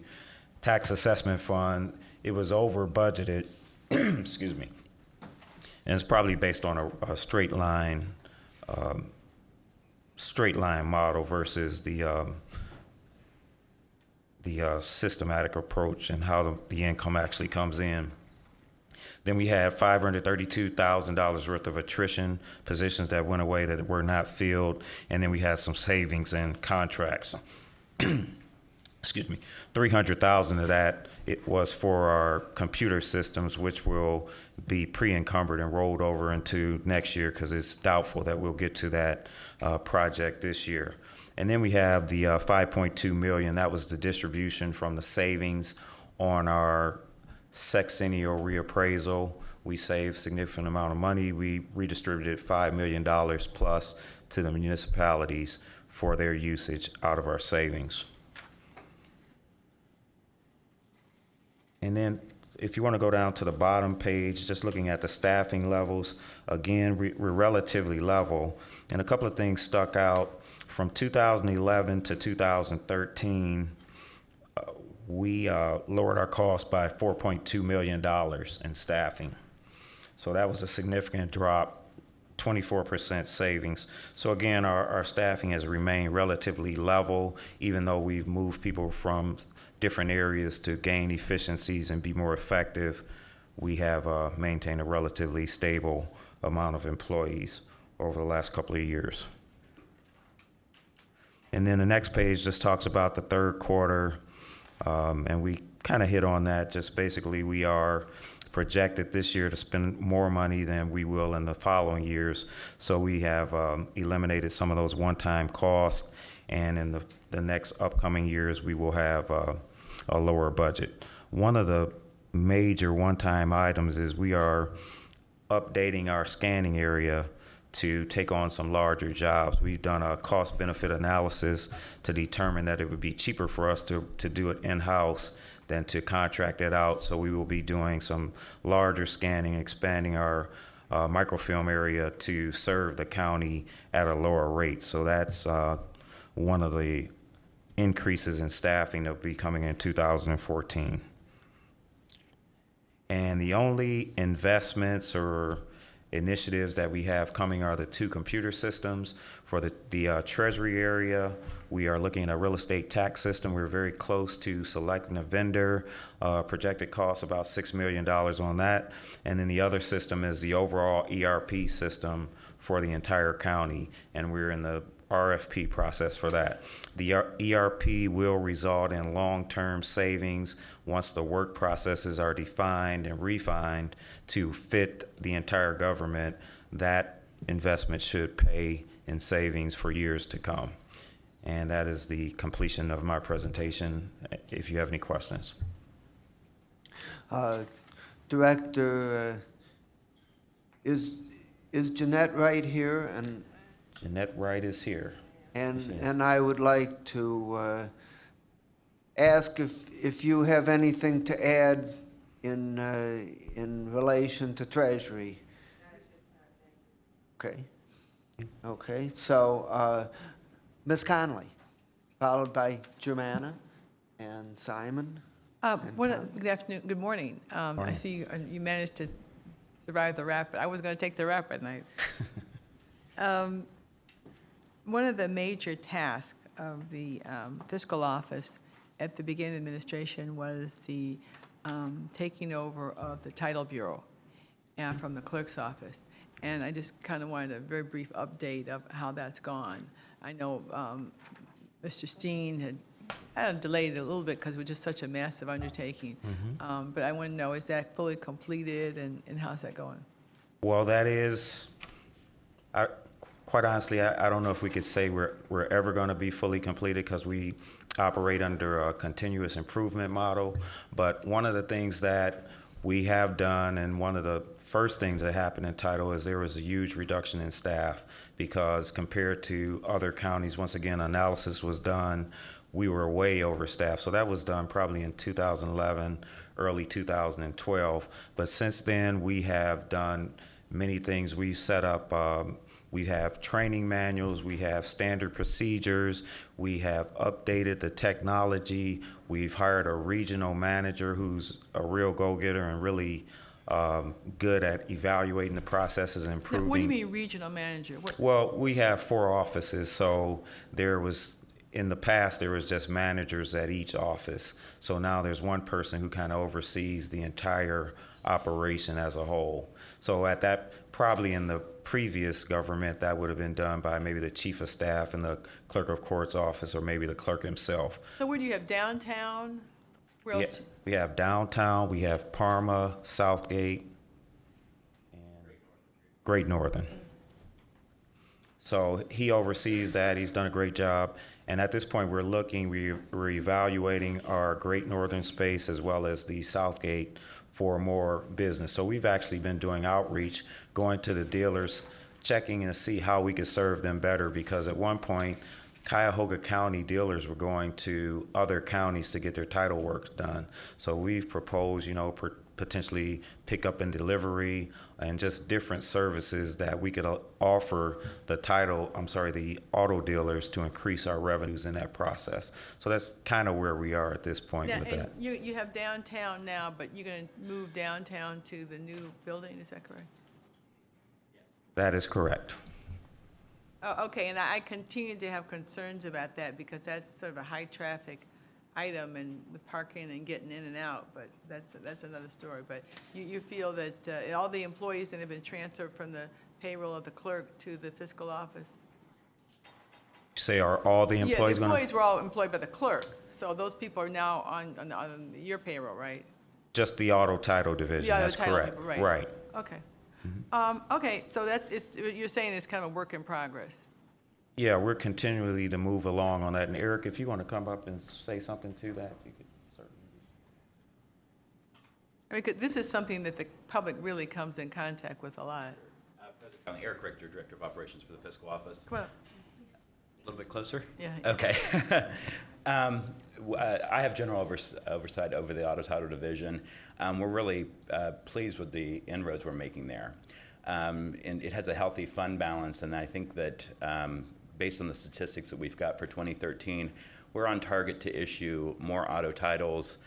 tax assessment fund. It was over budgeted, excuse me, and it's probably based on a straight line model versus the systematic approach and how the income actually comes in. Then we have $532,000 worth of attrition positions that went away that were not filled, and then we had some savings and contracts. Excuse me, 300,000 of that it was for our computer systems, which will be pre-encumbered and rolled over into next year because it's doubtful that we'll get to that project this year. And then we have the 5.2 million. That was the distribution from the savings on our sexennial reappraisal. We saved significant amount of money. We redistributed $5 million plus to the municipalities for their usage out of our savings. And then if you want to go down to the bottom page, just looking at the staffing levels, again, we're relatively level. And a couple of things stuck out. From 2011 to 2013, we lowered our cost by $4.2 million in staffing. So that was a significant drop, 24% savings. So again, our staffing has remained relatively level, even though we've moved people from different areas to gain efficiencies and be more effective. We have maintained a relatively stable amount of employees over the last couple of years. And then the next page just talks about the third quarter, and we kind of hit on that. Just basically, we are projected this year to spend more money than we will in the following years. So we have eliminated some of those one-time costs, and in the next upcoming years, we will have a lower budget. One of the major one-time items is we are updating our scanning area to take on some larger jobs. We've done a cost benefit analysis to determine that it would be cheaper for us to do it in-house than to contract it out. So we will be doing some larger scanning, expanding our microfilm area to serve the county at a lower rate. So that's one of the increases in staffing that will be coming in 2014. And the only investments or initiatives that we have coming are the 2 computer systems. For the Treasury area, we are looking at a real estate tax system. We're very close to selecting a vendor. Projected cost about $6 million on that. And then the other system is the overall ERP system for the entire county, and we're in the RFP process for that. The ERP will result in long-term savings once the work processes are defined and refined to fit the entire government. That investment should pay in savings for years to come. And that is the completion of my presentation. If you have any questions. Director, is Jeanette Wright here? And Jeanette Wright is here. And I would like to ask if you have anything to add in relation to Treasury. Okay. Okay. So, Ms. Conley, followed by Germana and Simon. Good afternoon, good morning. I see you managed to survive the rapid. I was going to take the rapid night. One of the major tasks of the fiscal office at the beginning of administration was the taking over of the title bureau from the clerk's office. And I just kind of wanted a very brief update of how that's gone. I know Mr. Steen had delayed it a little bit because it was just such a massive undertaking. But I want to know, is that fully completed, and how's that going? Well, that is, quite honestly, I don't know if we could say we're ever going to be fully completed because we operate under a continuous improvement model. But one of the things that we have done, and one of the first things that happened in Title, is there was a huge reduction in staff because compared to other counties, once again, analysis was done, we were way overstaffed. So that was done probably in 2011, early 2012. But since then, we have done many things. We've set up, we have training manuals, we have standard procedures, we have updated the technology, we've hired a regional manager who's a real go-getter and really good at evaluating the processes and Now, improving. what do you mean regional manager? What? Well, we have 4 offices, so there was, in the past, there was just managers at each office. So now there's one person who kind of oversees the entire operation as a whole. So at that, probably in the previous government, that would have been done by maybe the chief of staff and the clerk of court's office, or maybe the clerk himself. So where do you have downtown? Where Yeah, else? we have downtown, we have Parma, Southgate, and Great Northern. So he oversees that. He's done a great job. And at this point, we're evaluating our Great Northern space as well as the Southgate for more business. So we've actually been doing outreach, going to the dealers, checking to see how we could serve them better, because at one point, Cuyahoga County dealers were going to other counties to get their title work done. So we've proposed, potentially pickup and delivery and just different services that we could offer the auto dealers to increase our revenues in that process. So that's kind of where we are at this point Now, with and that. you have downtown now, but you're going to move downtown to the new building, is that correct? That is correct. Oh, okay, and I continue to have concerns about that because that's sort of a high-traffic item and with parking and getting in and out, but that's another story. But you feel that all the employees that have been transferred from the payroll of the clerk to the fiscal office? Say, are all the Yeah, employees the going employees were all employed by the clerk, so those people are now on your payroll, right? just the auto title division? Yeah, the That's title correct. people, right. Right. Okay. Okay, so you're saying it's kind of a work in progress. Yeah, we're continually to move along on that. And Eric, if you want to come up and say something to that, you could certainly. I mean, 'cause this is something that the public really comes in contact with a lot. President Conley, Eric Richter, Director of Operations for the Fiscal Office. Come on. A little bit closer? Yeah. Okay. I have general oversight over the Auto Title Division. We're really pleased with the inroads we're making there. And it has a healthy fund balance, and I think that based on the statistics that we've got for 2013, we're on target to issue more auto titles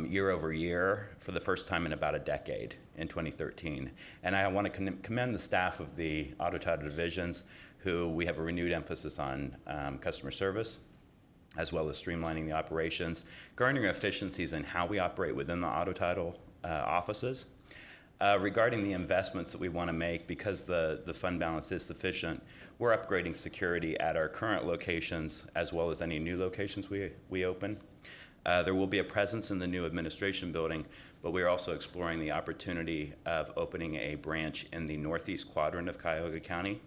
year over year for the first time in about a decade in 2013. And I want to commend the staff of the Auto Title Divisions, who we have a renewed emphasis on customer service, as well as streamlining the operations, garnering efficiencies in how we operate within the auto title offices. Regarding the investments that we want to make, because the fund balance is sufficient, we're upgrading security at our current locations as well as any new locations we open. There will be a presence in the new administration building, but we're also exploring the opportunity of opening a branch in the northeast quadrant of Cuyahoga County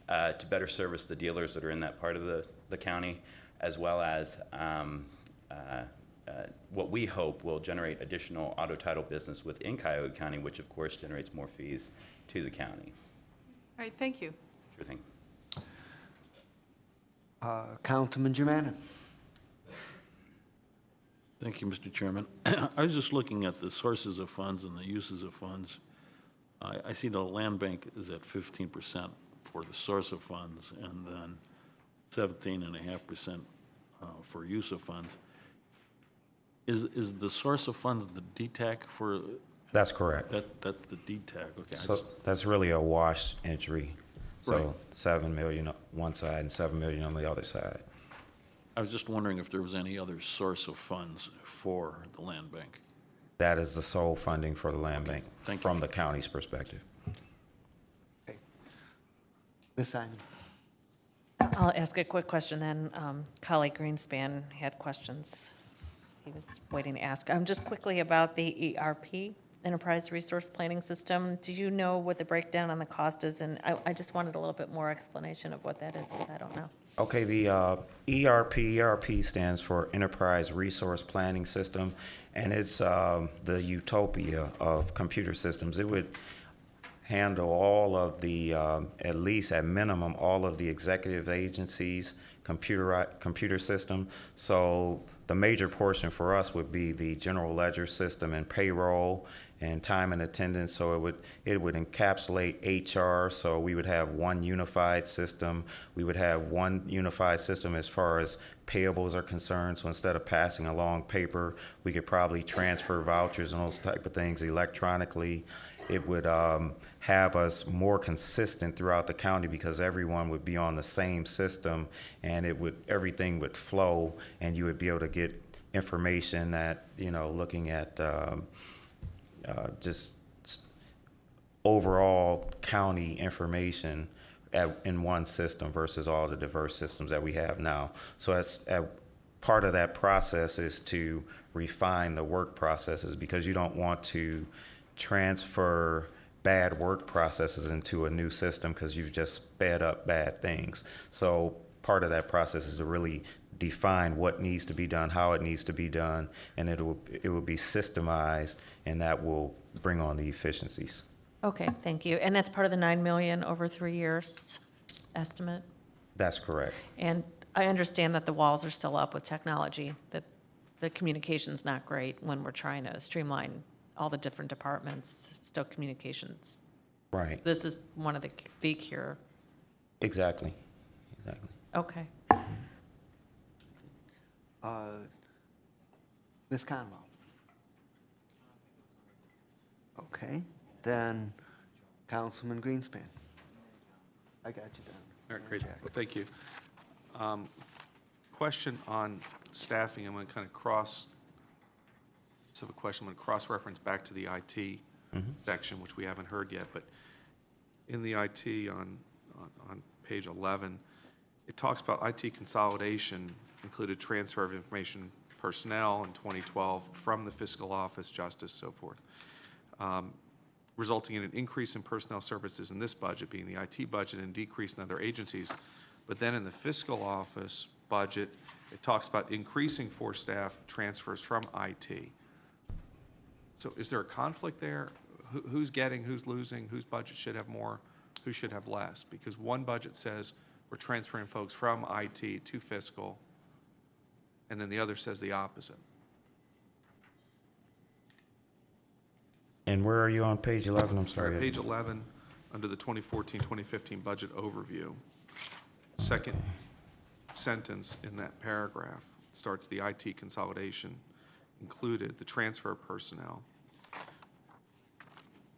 to better service the dealers that are in that part of the county, as well as what we hope will generate additional auto title business within Cuyahoga County, which of course generates more fees to the county. All right, thank you. Sure thing. Councilman Germanin. Thank you, Mr. Chairman. I was just looking at the sources of funds and the uses of funds. I see the land bank is at 15% for the source of funds, and then 17.5% for use of funds. Is the source of funds the DTAC for? That's correct. That's the DTAC, okay. So that's really a wash entry. So Right. 7 million on one side and 7 million on the other side. I was just wondering if there was any other source of funds for the land bank. That is the sole funding for the land bank Thank you. from the county's perspective. Ms. Simon. I'll ask a quick question then. Colleague Greenspan had questions he was waiting to ask. Just quickly about the ERP enterprise resource planning system. Do you know what the breakdown on the cost is? And I just wanted a little bit more explanation of what that is, because I don't know. Okay, the ERP stands for Enterprise Resource Planning System, and it's the utopia of computer systems. It would handle all of the, at least at minimum, all of the executive agencies' computer system. So the major portion for us would be the general ledger system and payroll and time and attendance. So it would encapsulate HR. So we would have one unified system. We would have one unified system as far as payables are concerned. So instead of passing along paper, we could probably transfer vouchers and those type of things electronically. It would have us more consistent throughout the county because everyone would be on the same system, and everything would flow, and you would be able to get information that, looking at just overall county information in one system versus all the diverse systems that we have now. So that's part of that process is to refine the work processes, because you don't want to transfer bad work processes into a new system because you've just sped up bad things. So part of that process is to really define what needs to be done, how it needs to be done, and it will be systemized, and that will bring on the efficiencies. Okay, thank you. And that's part of the 9 million over 3 years estimate? That's correct. And I understand that the walls are still up with technology, that the communication's not great when we're trying to streamline all the different departments, still communications. Right. This is one of the cure. Exactly. Okay. Ms. Conwell? Okay, then Councilman Greenspan. I got you down. All right, great. Well, thank you. Question on staffing. I'm going to kind of cross-reference back to the IT section, which we haven't heard yet. But in the IT on page 11, it talks about IT consolidation included transfer of information personnel in 2012 from the fiscal office, justice, so forth, resulting in an increase in personnel services in this budget, being the IT budget, and decrease in other agencies. But then in the fiscal office budget, it talks about increasing for staff transfers from IT. So is there a conflict there? Who's getting, who's losing, whose budget should have more, who should have less? Because one budget says we're transferring folks from IT to fiscal, and then the other says the opposite. And where are you on page 11? I'm All sorry. right, page 11, under the 2014-2015 budget overview, second sentence in that paragraph starts the IT consolidation included the transfer of personnel,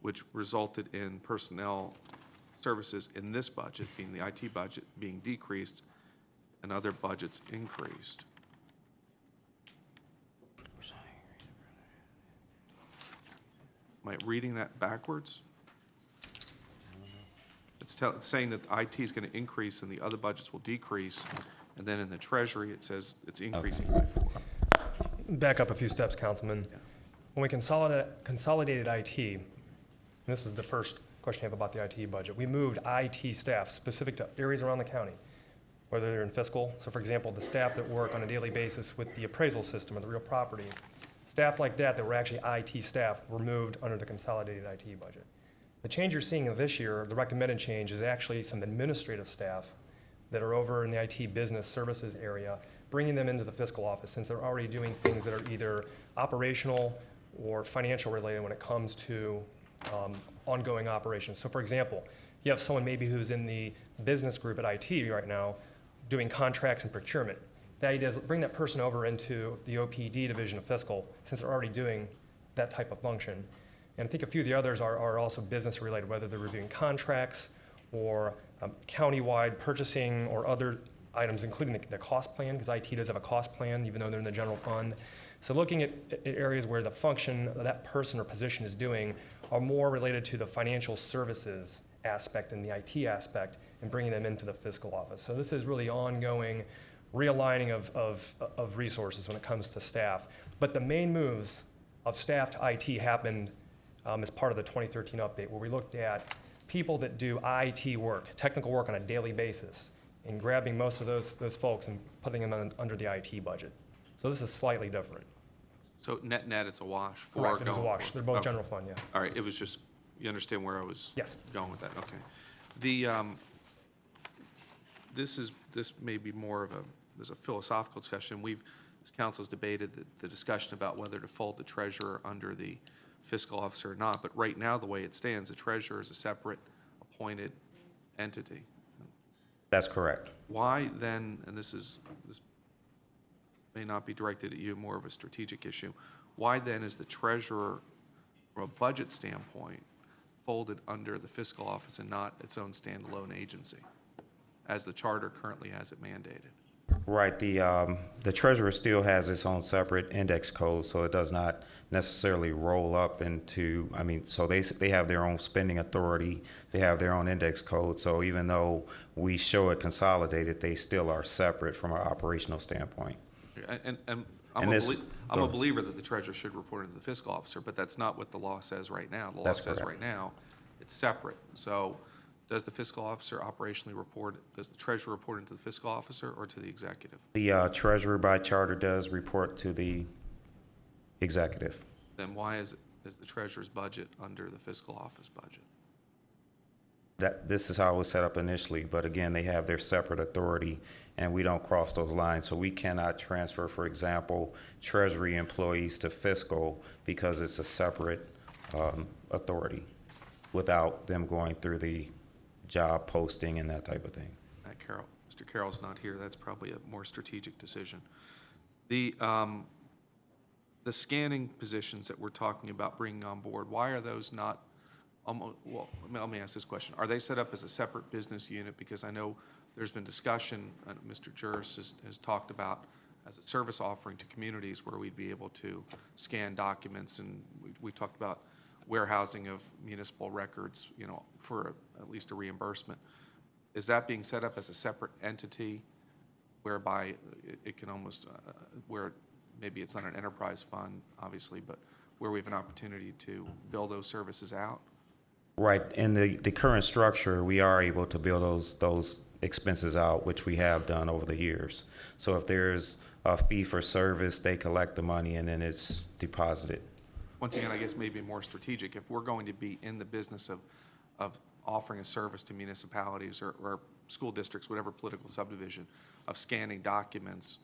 which resulted in personnel services in this budget, being the IT budget, being decreased and other budgets increased. Am I reading that backwards? It's saying that IT is going to increase and the other budgets will decrease, and then in the Treasury, it says it's increasing by 4. Back up a few steps, Councilman. When we consolidated IT, and this is the first question you have about the IT budget, we moved IT staff specific to areas around the county, whether they're in fiscal. So for example, the staff that work on a daily basis with the appraisal system or the real property, staff like that were actually IT staff were moved under the consolidated IT budget. The change you're seeing this year, the recommended change, is actually some administrative staff that are over in the IT business services area, bringing them into the fiscal office since they're already doing things that are either operational or financial related when it comes to ongoing operations. So for example, you have someone maybe who's in the business group at IT right now doing contracts and procurement. The idea is bring that person over into the OPD division of fiscal since they're already doing that type of function. And I think a few of the others are also business related, whether they're reviewing contracts or countywide purchasing or other items, including the cost plan, because IT does have a cost plan, even though they're in the general fund. So looking at areas where the function that person or position is doing are more related to the financial services aspect and the IT aspect, and bringing them into the fiscal office. So this is really ongoing realigning of resources when it comes to staff. But the main moves of staff to IT happened as part of the 2013 update, where we looked at people that do IT work, technical work on a daily basis, and grabbing most of those folks and putting them under the IT budget. So this is slightly different. So net, it's a wash for Correct, it is a going wash. forward. They're both Okay. general fund, yeah. All right, it was just, you understand where I was Yes. going with that, okay. This may be more of there's a philosophical discussion. This council's debated the discussion about whether to fold the treasurer under the fiscal officer or not, but right now, the way it stands, the treasurer is a separate appointed entity. That's correct. Why then, and this may not be directed at you, more of a strategic issue, why then is the treasurer, from a budget standpoint, folded under the fiscal office and not its own standalone agency, as the charter currently has it mandated? Right, the treasurer still has its own separate index code, so it does not necessarily roll up into, so they have their own spending authority, they have their own index code, so even though we show it consolidated, they still are separate from an operational standpoint. And I'm And this- I'm a believer that the treasurer should report into the fiscal officer, but that's not what the law says right now. The law That's says correct. right now, it's separate. So does the fiscal officer operationally does the treasurer report into the fiscal officer or to the executive? The treasurer by charter does report to the executive. Then why is the treasurer's budget under the fiscal office budget? This is how it was set up initially, but again, they have their separate authority, and we don't cross those lines. So we cannot transfer, for example, treasury employees to fiscal because it's a separate authority without them going through the job posting and that type of thing. Mr. Carroll's not here. That's probably a more strategic decision. The scanning positions that we're talking about bringing on board, why are those not, well, let me ask this question. Are they set up as a separate business unit? Because I know there's been discussion, Mr. Juris has talked about as a service offering to communities where we'd be able to scan documents, and we talked about warehousing of municipal records, for at least a reimbursement. Is that being set up as a separate entity whereby it can almost, where maybe it's not an enterprise fund, obviously, but where we have an opportunity to bill those services out? Right. In the current structure, we are able to bill those expenses out, which we have done over the years. So if there's a fee for service, they collect the money and then it's deposited. Once again, I guess maybe more strategic. If we're going to be in the business of offering a service to municipalities or school districts, whatever political subdivision, of scanning documents,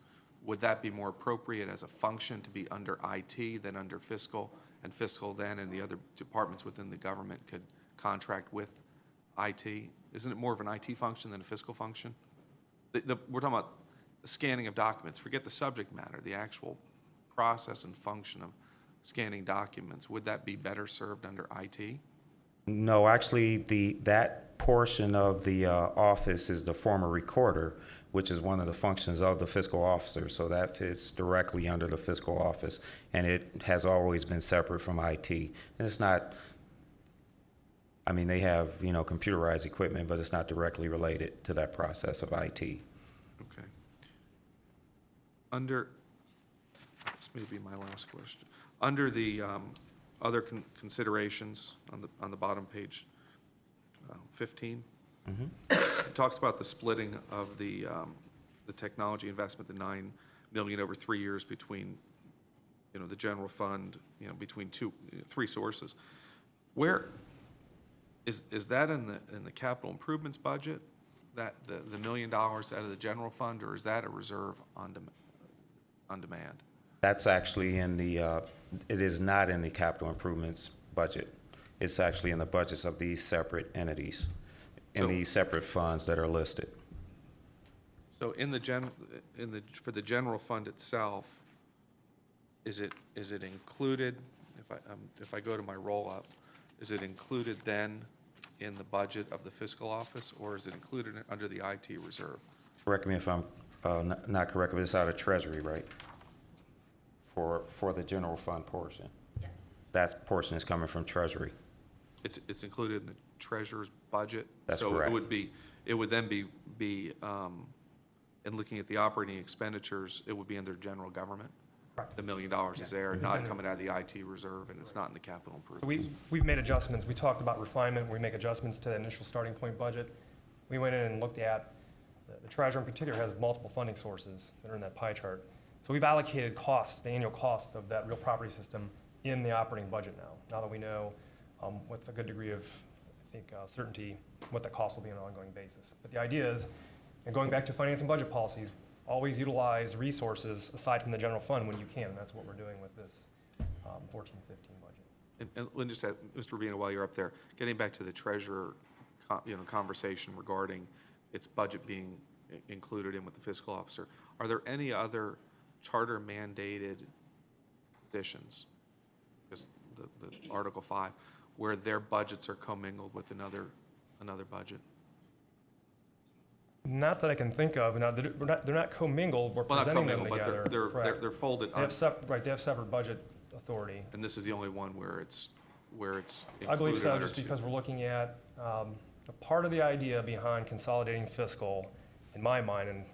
would that be more appropriate as a function to be under IT than under fiscal, and fiscal then and the other departments within the government could contract with IT? Isn't it more of an IT function than a fiscal function? We're talking about the scanning of documents. Forget the subject matter, the actual process and function of scanning documents. Would that be better served under IT? No, actually, that portion of the office is the former recorder, which is one of the functions of the fiscal officer. So that fits directly under the fiscal office, and it has always been separate from IT. And it's not, they have, computerized equipment, but it's not directly related to that process of IT. Okay. This may be my last question. Under the other considerations on the bottom page 15, it talks about the splitting of the technology investment, the $9 million over 3 years between, the general fund, between three sources. Where is that in the capital improvements budget? That the $1 million out of the general fund, or is that a reserve on demand? That's actually it is not in the capital improvements budget. It's actually in the budgets of these separate entities, in these separate funds that are listed. So for the general fund itself, is it included, if I go to my roll-up, is it included then in the budget of the fiscal office, or is it included under the IT reserve? Correct me if I'm not correct, but it's out of Treasury, right? For the general fund portion. Yes. That portion is coming from Treasury. It's included in the treasurer's budget? That's so correct. It would then be in looking at the operating expenditures, it would be under general government? Correct. the $1 million is there, not coming out of the IT reserve, and it's not in the capital So improvement. we've made adjustments. We talked about refinement. We make adjustments to the initial starting point budget. We went in and looked at, the treasurer in particular has multiple funding sources that are in that pie chart. So we've allocated costs, the annual costs of that real property system in the operating budget now that we know with a good degree of, I think, certainty what the cost will be on an ongoing basis. But the idea is, and going back to finance and budget policies, always utilize resources aside from the general fund when you can. And that's what we're doing with this 14-15 budget. And let me just add, Mr. Rubino, while you're up there, getting back to the treasurer, conversation regarding its budget being included in with the fiscal officer, are there any other charter mandated positions, because the Article 5, where their budgets are commingled with another budget? Not that I can think of. Now, they're not commingled. We're Well, not presenting them commingled, together. but Correct. they're folded. They have right. They have separate budget authority. And this is the only one where it's included. I believe so, under just two. because we're looking at a part of the idea behind consolidating fiscal, in my mind, and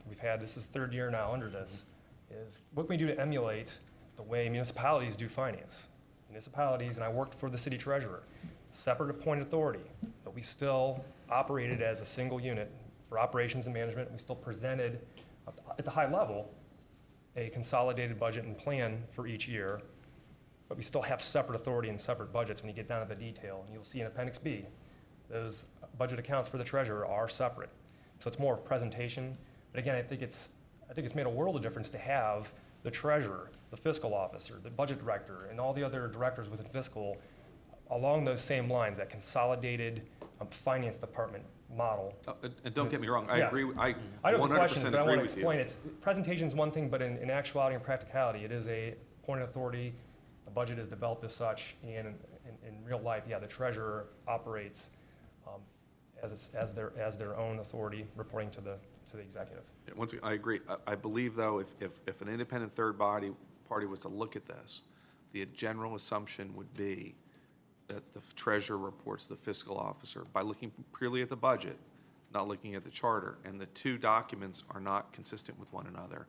this is third year now under this, is what can we do to emulate the way municipalities do finance? Municipalities, and I worked for the city treasurer, separate appointed authority, but we still operated as a single unit for operations and management. We still presented at the high level a consolidated budget and plan for each year, but we still have separate authority and separate budgets when you get down to the detail. And you'll see in Appendix B, those budget accounts for the treasurer are separate. So it's more of presentation. But again, I think it's made a world of difference to have the treasurer, the fiscal officer, the budget director, and all the other directors within fiscal along those same lines, that consolidated finance department model. And don't get me wrong, I Yeah. agree, I I know the 100% question, but I agree want to with you. explain it. Presentation is one thing, but in actuality and practicality, it is a appointed authority. The budget is developed as such, and in real life, yeah, the treasurer operates as their own authority, reporting to the executive. Yeah, once again, I agree. I believe, though, if an independent third party was to look at this, the general assumption would be that the treasurer reports to the fiscal officer by looking purely at the budget, not looking at the charter, and the two documents are not consistent with one another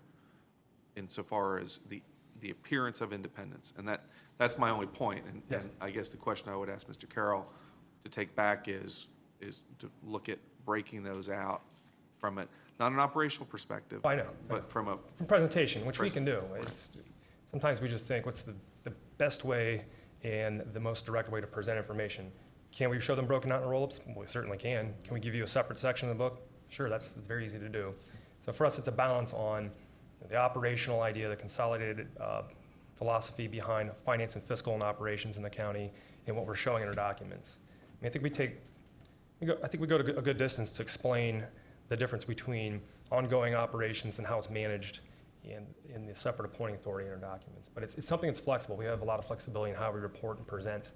insofar as the appearance of independence. And that's my only point. Yes. And I guess the question I would ask Mr. Carroll to take back is to look at breaking those out from not an operational perspective. I know. But from presentation, which we can do. Sometimes we just think, what's the best way and the most direct way to present information? Can we show them broken out in roll-ups? We certainly can. Can we give you a separate section of the book? Sure, it's very easy to do. So for us, it's a balance on the operational idea, the consolidated philosophy behind finance and fiscal and operations in the county, and what we're showing in our documents. I think we go to a good distance to explain the difference between ongoing operations and how it's managed in the separate appointing authority in our documents. But it's something that's flexible. We have a lot of flexibility in how we report and present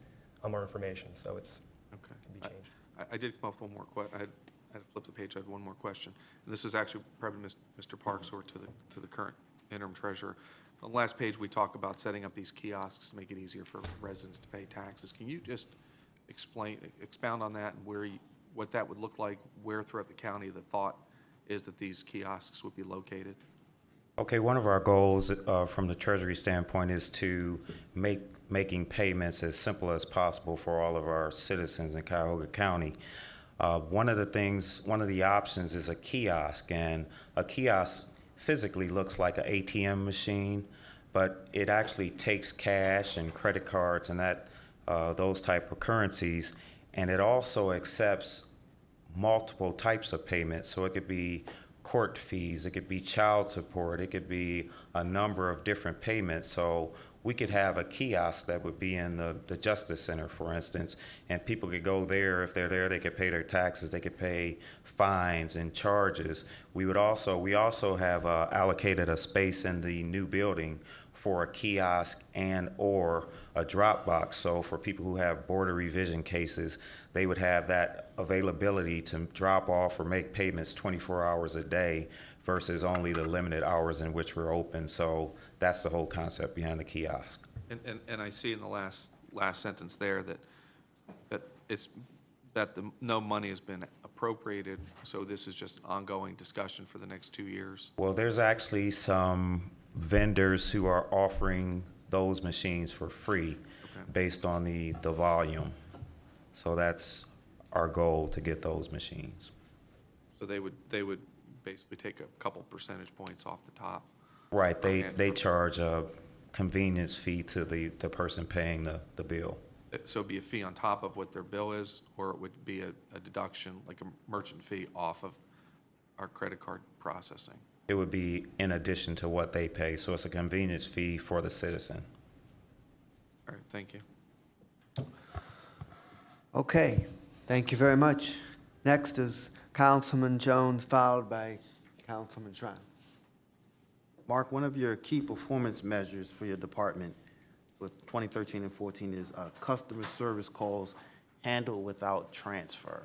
our information, so it can be changed. I did come up with one more question. I had to flip the page. I had one more question. And this is actually probably Mr. Parks or to the current interim treasurer. On the last page, we talk about setting up these kiosks to make it easier for residents to pay taxes. Can you just expound on that and what that would look like, where throughout the county the thought is that these kiosks would be located? Okay, one of our goals from the Treasury standpoint is to making payments as simple as possible for all of our citizens in Cuyahoga County. One of the options is a kiosk, and a kiosk physically looks like an ATM machine, but it actually takes cash and credit cards and those type of currencies, and it also accepts multiple types of payments. So it could be court fees, it could be child support, it could be a number of different payments. So we could have a kiosk that would be in the Justice Center, for instance, and people could go there. If they're there, they could pay their taxes, they could pay fines and charges. We also have allocated a space in the new building for a kiosk and or a drop box. So for people who have border revision cases, they would have that availability to drop off or make payments 24 hours a day versus only the limited hours in which we're open. So that's the whole concept behind the kiosk. And I see in the last sentence there that no money has been appropriated, so this is just an ongoing discussion for the next 2 years. Well, there's actually some vendors who are offering those machines for free based on the volume. So that's our goal, to get those machines. So they would basically take a couple percentage points off the top. Right, Okay. they charge a convenience fee to the person paying the bill. So it'd be a fee on top of what their bill is, or it would be a deduction, like a merchant fee off of our credit card processing? It would be in addition to what they pay, so it's a convenience fee for the citizen. All right, thank you. Okay, thank you very much. Next is Councilman Jones, followed by Councilman Tron. Mark, one of your key performance measures for your department with 2013 and 14 is customer service calls handled without transfer.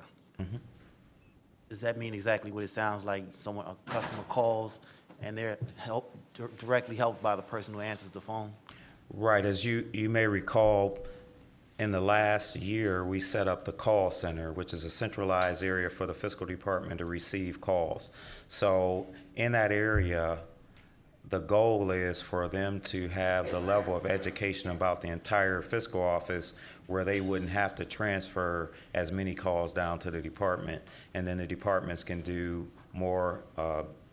Does that mean exactly what it sounds like? A customer calls and they're directly helped by the person who answers the phone? Right, as you may recall, in the last year, we set up the call center, which is a centralized area for the fiscal department to receive calls. So in that area, the goal is for them to have the level of education about the entire fiscal office where they wouldn't have to transfer as many calls down to the department. And then the departments can do more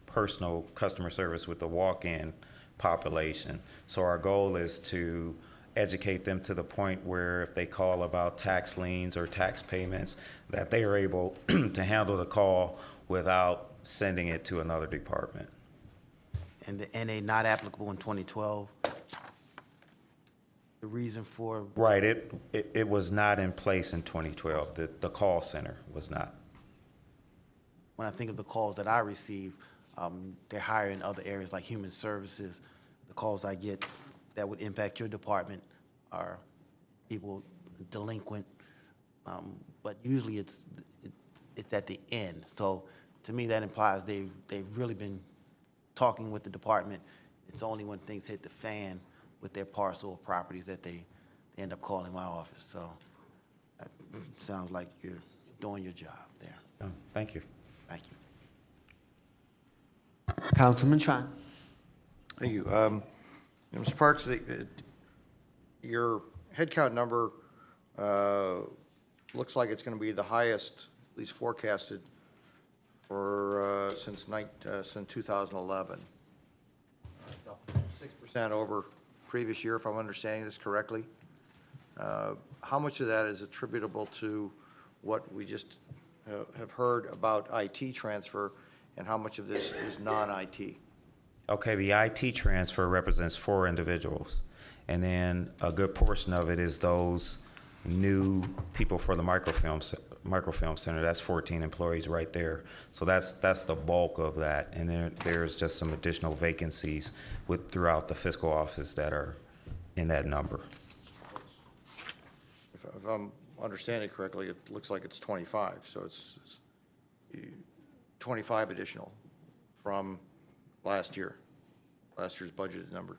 personal customer service with the walk-in population. So our goal is to educate them to the point where if they call about tax liens or tax payments, that they are able to handle the call without sending it to another department. And the NA not applicable in 2012? The reason for? Right, it was not in place in 2012. The call center was not. When I think of the calls that I receive, they're higher in other areas like human services. The calls I get that would impact your department are people delinquent, but usually it's at the end. So to me, that implies they've really been talking with the department. It's only when things hit the fan with their parcel of properties that they end up calling my office. So that sounds like you're doing your job there. Oh, thank you. Thank you. Councilman Tron. Thank you. Mr. Parks, your headcount number looks like it's going to be the highest, at least forecasted, for since 2011. 6% over previous year, if I'm understanding this correctly. How much of that is attributable to what we just have heard about IT transfer, and how much of this is non-IT? Okay, the IT transfer represents 4 individuals, and then a good portion of it is those new people for the microfilm center. That's 14 employees right there. So that's the bulk of that, and then there's just some additional vacancies throughout the fiscal office that are in that number. If I'm understanding correctly, it looks like it's 25, so it's 25 additional from last year's budgeted number.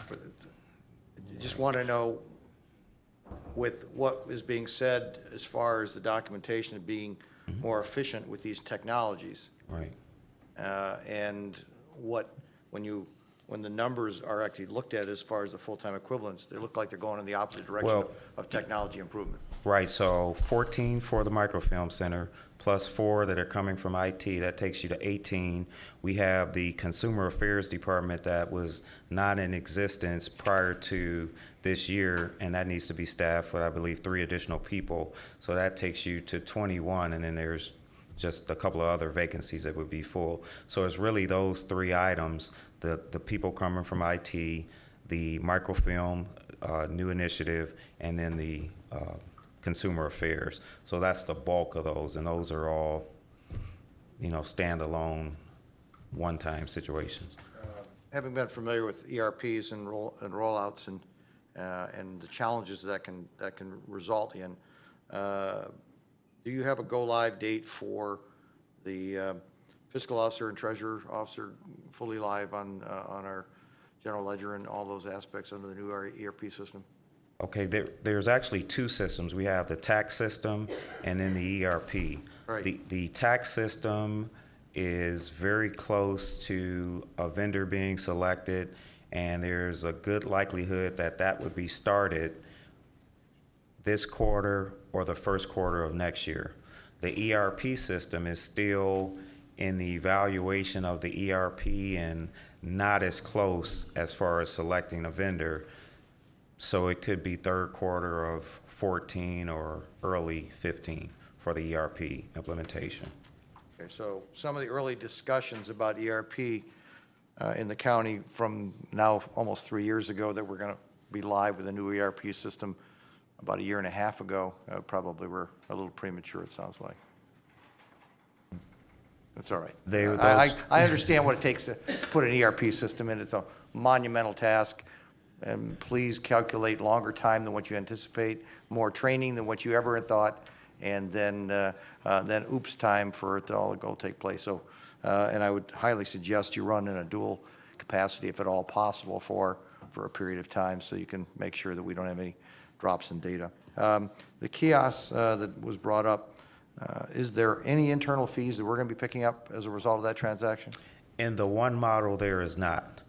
But I just want to know, with what is being said as far as the documentation of being more efficient with these technologies, Right. and when the numbers are actually looked at as far as the full-time equivalents, they look like they're going in the opposite direction Well, of technology improvement. Right, so 14 for the microfilm center, plus 4 that are coming from IT, that takes you to 18. We have the Consumer Affairs Department that was not in existence prior to this year, and that needs to be staffed with, I believe, 3 additional people. So that takes you to 21, and then there's just a couple of other vacancies that would be full. So it's really those 3 items, the people coming from IT, the microfilm new initiative, and then the Consumer Affairs. So that's the bulk of those, and those are all, standalone, one-time situations. Having been familiar with ERPs and rollouts and the challenges that can result in, do you have a go-live date for the fiscal officer and treasurer officer fully live on our general ledger and all those aspects under the new ERP system? Okay, there's actually 2 systems. We have the tax system and then the ERP. Right. The tax system is very close to a vendor being selected, and there's a good likelihood that that would be started this quarter or the first quarter of next year. The ERP system is still in the evaluation of the ERP and not as close as far as selecting a vendor. So it could be third quarter of 14 or early 15 for the ERP implementation. Okay, so some of the early discussions about ERP in the county from now almost 3 years ago that we're going to be live with a new ERP system about a year and a half ago, probably were a little premature, it sounds like. That's all right. I understand what it takes to put an ERP system in. It's a monumental task. And please calculate longer time than what you anticipate, more training than what you ever thought, and then oops time for it to all go take place. So, and I would highly suggest you run in a dual capacity, if at all possible, for a period of time, so you can make sure that we don't have any drops in data. The kiosks that was brought up, is there any internal fees that we're going to be picking up as a result of that transaction? In the one model, there is not.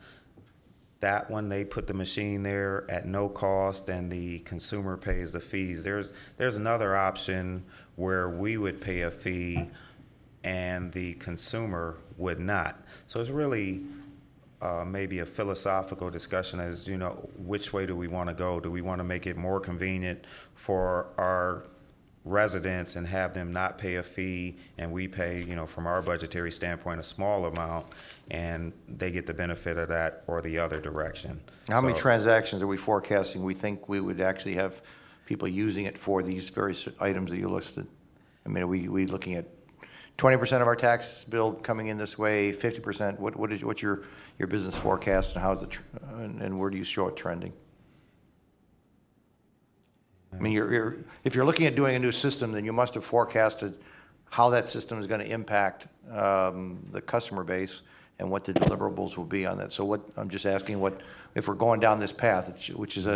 That one, they put the machine there at no cost and the consumer pays the fees. There's another option where we would pay a fee and the consumer would not. So it's really maybe a philosophical discussion as, you know, which way do we want to go? Do we want to make it more convenient for our residents and have them not pay a fee and we pay, you know, from our budgetary standpoint, a small amount, and they get the benefit of that, or the other direction? How many transactions are we forecasting we think we would actually have people using it for these various items that you listed? I mean, are we looking at 20% of our tax bill coming in this way, 50%? What's your business forecast, and how's it, and where do you show it trending? I mean, if you're looking at doing a new system, then you must have forecasted how that system is going to impact the customer base and what the deliverables will be on that. So I'm just asking, if we're going down this path, which is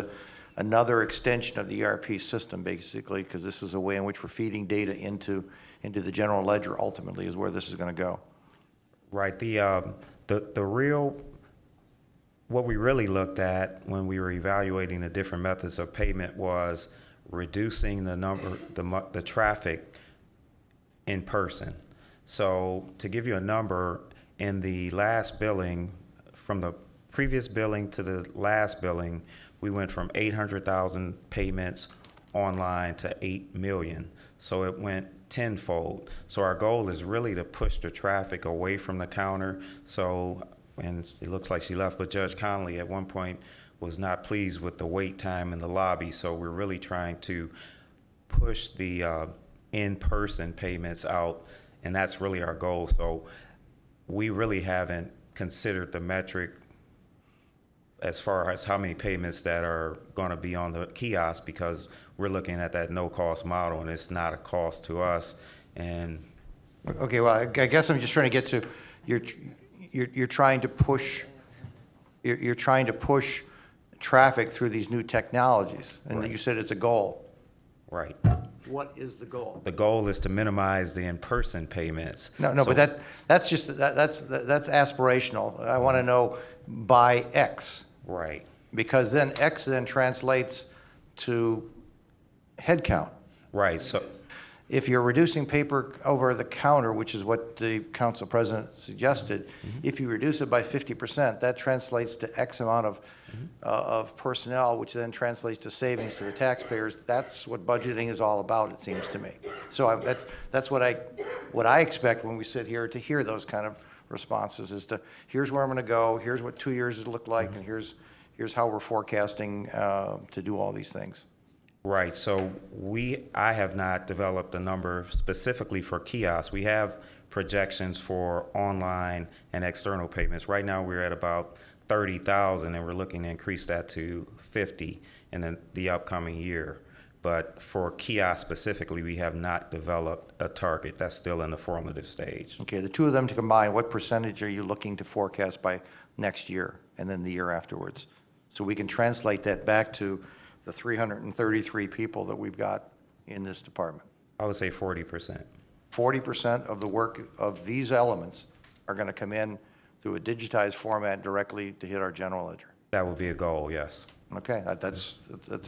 another extension of the ERP system, basically, because this is a way in which we're feeding data into the general ledger, ultimately, is where this is going to go. Right. What we really looked at when we were evaluating the different methods of payment was reducing the traffic in person. So to give you a number, in the last billing, from the previous billing to the last billing, we went from 800,000 payments online to 8 million. So it went tenfold. So our goal is really to push the traffic away from the counter. So, and it looks like she left, but Judge Connolly at one point was not pleased with the wait time in the lobby. So we're really trying to push the in-person payments out, and that's really our goal. So we really haven't considered the metric as far as how many payments that are going to be on the kiosk, because we're looking at that no-cost model, and it's not a cost to us. And okay, well, I guess I'm just trying to get to you're trying to push traffic through these new technologies, and right. You said it's a goal. Right. What is the goal? The goal is to minimize the in-person payments. No, so, but that's aspirational. I want to know by X. Right. Because then X then translates to head count. Right. So if you're reducing paper over the counter, which is what the council president suggested, if you reduce it by 50%, that translates to X amount of personnel, which then translates to savings to the taxpayers. That's what budgeting is all about, it seems to me. So that's what I expect when we sit here to hear those kind of responses, is to here's where I'm going to go, here's what 2 years look like, and here's how we're forecasting to do all these things. Right. So I have not developed a number specifically for kiosks. We have projections for online and external payments. Right now we're at about 30,000, and we're looking to increase that to 50 in the upcoming year. But for kiosks specifically, we have not developed a target. That's still in the formative stage. Okay, the two of them to combine, what percentage are you looking to forecast by next year and then the year afterwards? So we can translate that back to the 333 people that we've got in this department. I would say 40%. 40% of the work of these elements are going to come in through a digitized format directly to hit our general ledger. That would be a goal, yes. Okay, that's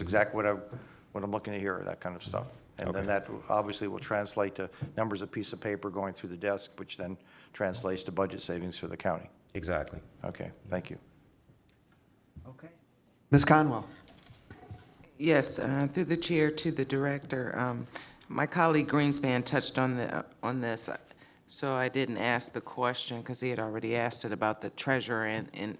exactly what I'm looking to hear, that kind of stuff. And then that obviously will translate to numbers of piece of paper going through the desk, which then translates to budget savings for the county. Exactly. Okay, thank you. Okay. Ms. Conwell? Yes, through the chair to the director. My colleague Greenspan touched on this, so I didn't ask the question because he had already asked it about the treasurer and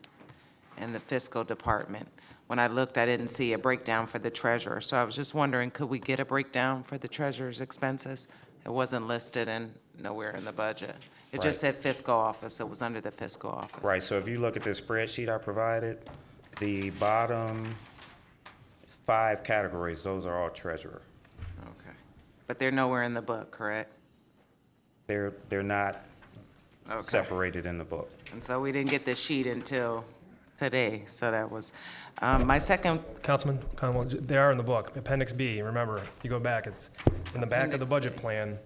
the fiscal department. When I looked, I didn't see a breakdown for the treasurer, so I was just wondering, could we get a breakdown for the treasurer's expenses? It wasn't listed and nowhere in the budget. It just said fiscal office. It was under the fiscal office. Right, so if you look at this spreadsheet I provided, the bottom 5 categories, those are all treasurer. Okay. But they're nowhere in the book, correct? They're not Okay. separated in the book. And so we didn't get the sheet until today, so that was, my second, Councilman Conwell, they are in the book, Appendix B. Remember, if you go back, it's in the back of the budget plan.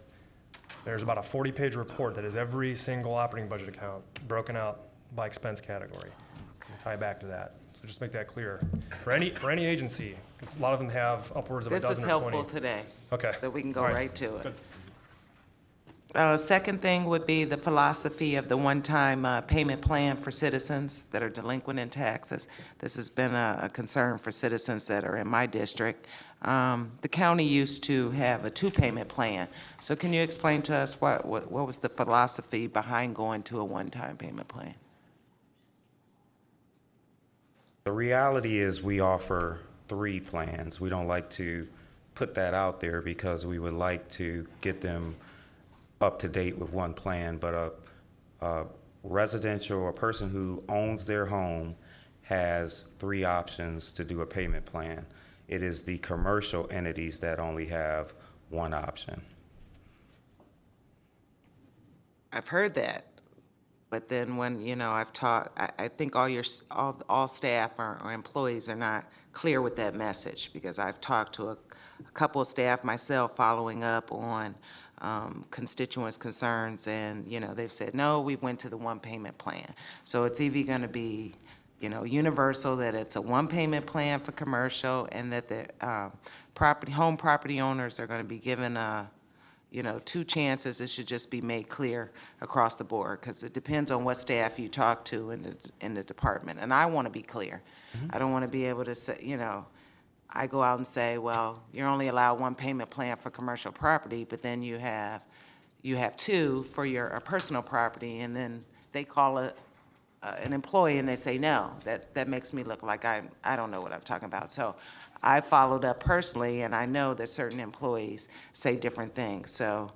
There's about a 40-page report that is every single operating budget account broken out by expense category. So we'll tie back to that. So just make that clear. For any agency, because a lot of them have upwards of a this dozen is or 20. helpful today, Okay. that we can go All right to it. Good. Second thing would be the philosophy of the one-time payment plan for citizens that are delinquent in taxes. This has been a concern for citizens that are in my district. The county used to have a 2-payment plan. So can you explain to us what was the philosophy behind going to a one-time payment plan? The reality is we offer 3 plans. We don't like to put that out there because we would like to get them up to date with one plan, but a residential, a person who owns their home has 3 options to do a payment plan. It is the commercial entities that only have 1 option. I've heard that, but then when, I've taught, I think all staff or employees are not clear with that message, because I've talked to a couple of staff myself following up on constituents' concerns, and, they've said, no, we went to the 1-payment plan. So it's either going to be, universal, that it's a 1-payment plan for commercial, and that the home property owners are going to be given 2 chances. It should just be made clear across the board, because it depends on what staff you talk to in the department. And I want to be clear. I don't want to be able to say, I go out and say, well, you're only allowed 1 payment plan for commercial property, but then you have 2 for your personal property, and then they call an employee and they say no. That makes me look like I don't know what I'm talking about. So I followed up personally, and I know that certain employees say different things. So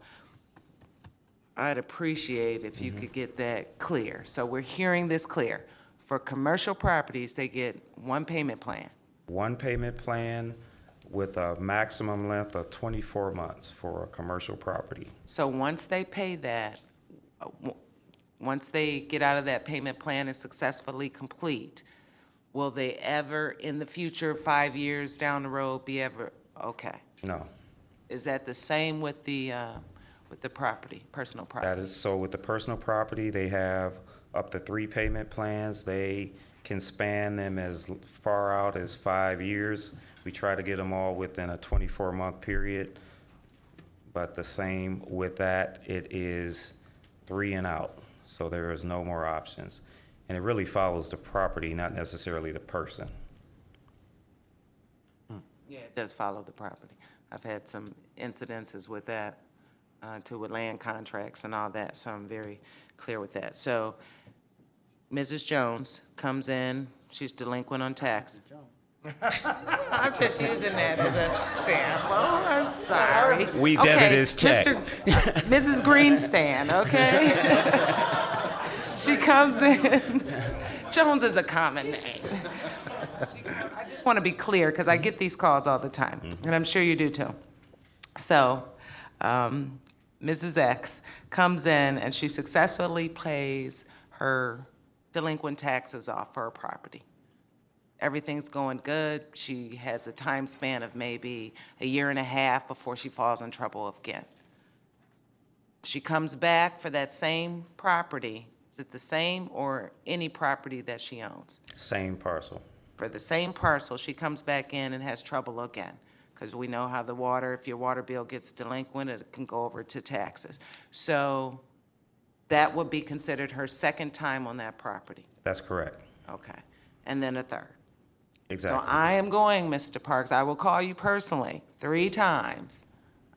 I'd appreciate if you could get that clear. So we're hearing this clear. For commercial properties, they get 1 payment plan. 1 payment plan with a maximum length of 24 months for a commercial property. So once they pay that, once they get out of that payment plan and successfully complete, will they ever, in the future, 5 years down the road, be ever, okay? No. Is that the same with the property, personal property? That is, so with the personal property, they have up to 3 payment plans. They can span them as far out as 5 years. We try to get them all within a 24-month period. But the same with that, it is 3 and out. So there is no more options. And it really follows the property, not necessarily the person. Yeah, it does follow the property. I've had some incidences with that, with land contracts and all that, so I'm very clear with that. So Mrs. Jones comes in, she's delinquent on tax. I'm just using that as a sample, I'm sorry. We debit his check. Mrs. Greenspan, okay? She comes in, Jones is a common name. I just want to be clear, because I get these calls all the time, and I'm sure you do too. So, Mrs. X comes in and she successfully pays her delinquent taxes off for her property. Everything's going good. She has a time span of maybe 1.5 years before she falls in trouble again. she comes back for that same property, is it the same or any property that she owns? Same parcel. For the same parcel, she comes back in and has trouble again. Because we know how the water, if your water bill gets delinquent, it can go over to taxes. So that would be considered her second time on that property. That's correct. Okay. And then a third. Exactly. So I am going, Mr. Parks, I will call you personally 3 times.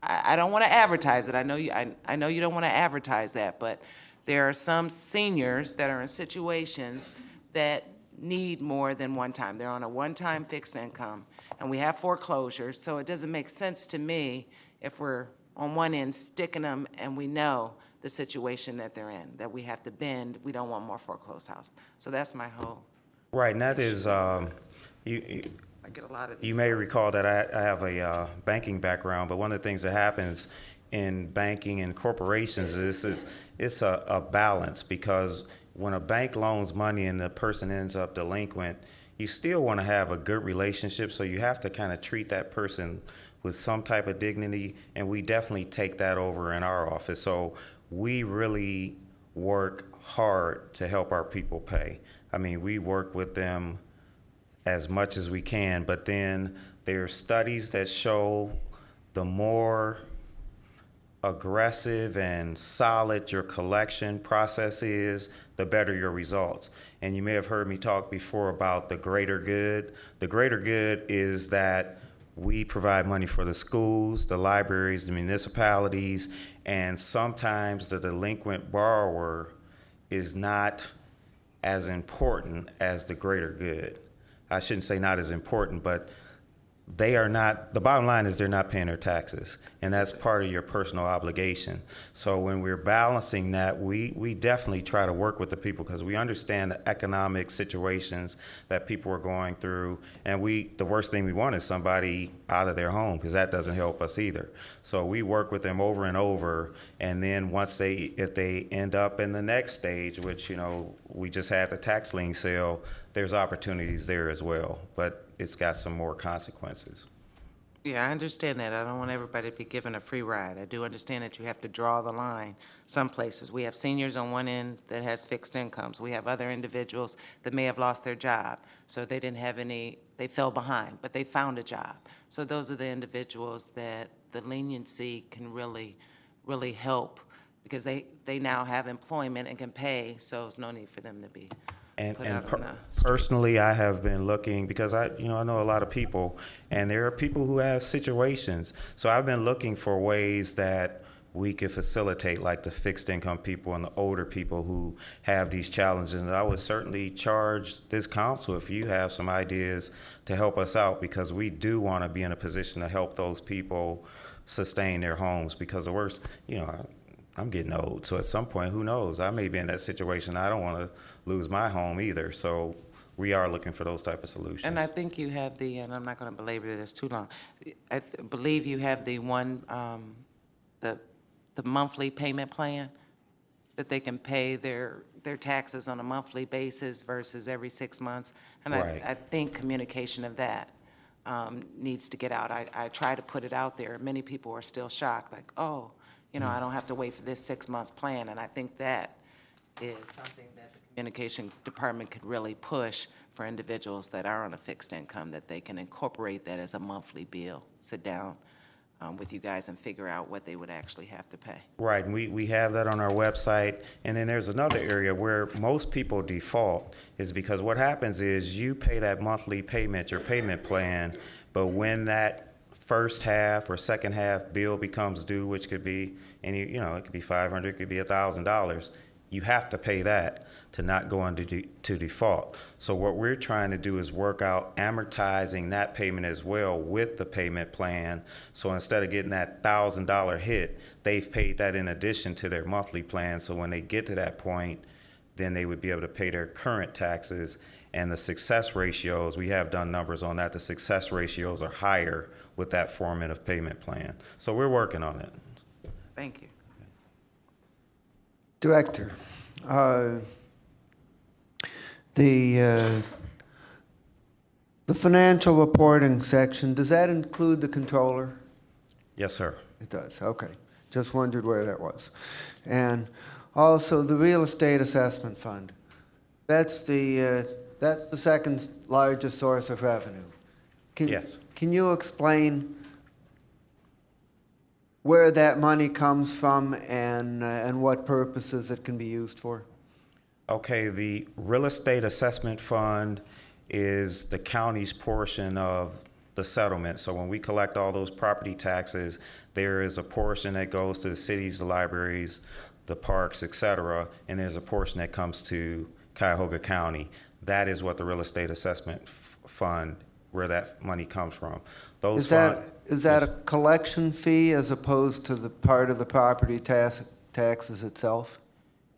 I don't want to advertise it. I know you don't want to advertise that, but there are some seniors that are in situations that need more than one time. They're on a one-time fixed income, and we have foreclosures, so it doesn't make sense to me if we're on one end sticking them and we know the situation that they're in, that we have to bend, we don't want more foreclosed houses. So that's my whole, Right, and that is, I get a lot of these. you may recall that I have a banking background, but one of the things that happens in banking and corporations is it's a balance, because when a bank loans money and the person ends up delinquent, you still want to have a good relationship, so you have to kind of treat that person with some type of dignity, and we definitely take that over in our office. So we really work hard to help our people pay. I mean, we work with them as much as we can, but then there are studies that show the more aggressive and solid your collection process is, the better your results. And you may have heard me talk before about the greater good. The greater good is that we provide money for the schools, the libraries, the municipalities, and sometimes the delinquent borrower is not as important as the greater good. I shouldn't say not as important, but they are not, the bottom line is they're not paying their taxes, and that's part of your personal obligation. So when we're balancing that, we definitely try to work with the people, because we understand the economic situations that people are going through, and the worst thing we want is somebody out of their home, because that doesn't help us either. So we work with them over and over, and then if they end up in the next stage, which, we just had the tax lien sale, there's opportunities there as well, but it's got some more consequences. Yeah, I understand that. I don't want everybody to be given a free ride. I do understand that you have to draw the line some places. We have seniors on one end that has fixed incomes. We have other individuals that may have lost their job, so they didn't have any, they fell behind, but they found a job. So those are the individuals that the leniency can really, really help, because they now have employment and can pay, so there's no need for them to be put out on the streets. Personally, I have been looking, because I know a lot of people, and there are people who have situations. So I've been looking for ways that we could facilitate, like the fixed income people and the older people who have these challenges. And I would certainly charge this council if you have some ideas to help us out, because we do want to be in a position to help those people sustain their homes, because the worst, I'm getting old, so at some point, who knows? I may be in that situation. I don't want to lose my home either. So we are looking for those type of solutions. And I think you have and I'm not going to belabor this too long, I believe you have the one, the monthly payment plan, that they can pay their taxes on a monthly basis versus every 6 months. And Right. I think communication of that needs to get out. I try to put it out there. Many people are still shocked, like, oh, I don't have to wait for this 6-month plan. And I think that is something that the communication department could really push for individuals that are on a fixed income, that they can incorporate that as a monthly bill, sit down with you guys and figure out what they would actually have to pay. Right, and we have that on our website. And then there's another area where most people default, is because what happens is you pay that monthly payment, your payment plan, but when that first half or second half bill becomes due, which could be it could be $500, it could be $1,000, you have to pay that to not go into to default. So what we're trying to do is work out amortizing that payment as well with the payment plan. So instead of getting that $1,000 hit, they've paid that in addition to their monthly plan. So when they get to that point, then they would be able to pay their current taxes. And the success ratios, we have done numbers on that, the success ratios are higher with that format of payment plan. So we're working on it. Thank you. Director, the financial reporting section, does that include the controller? Yes, sir. It does, okay. Just wondered where that was. And also the real estate assessment fund. That's the second largest source of revenue. Yes. Can you explain where that money comes from and what purposes it can be used for? Okay, the real estate assessment fund is the county's portion of the settlement. So when we collect all those property taxes, there is a portion that goes to the cities, the libraries, the parks, et cetera, and there's a portion that comes to Cuyahoga County. That is what the real estate assessment fund, where that money comes from. Is that a collection fee as opposed to the part of the property taxes itself?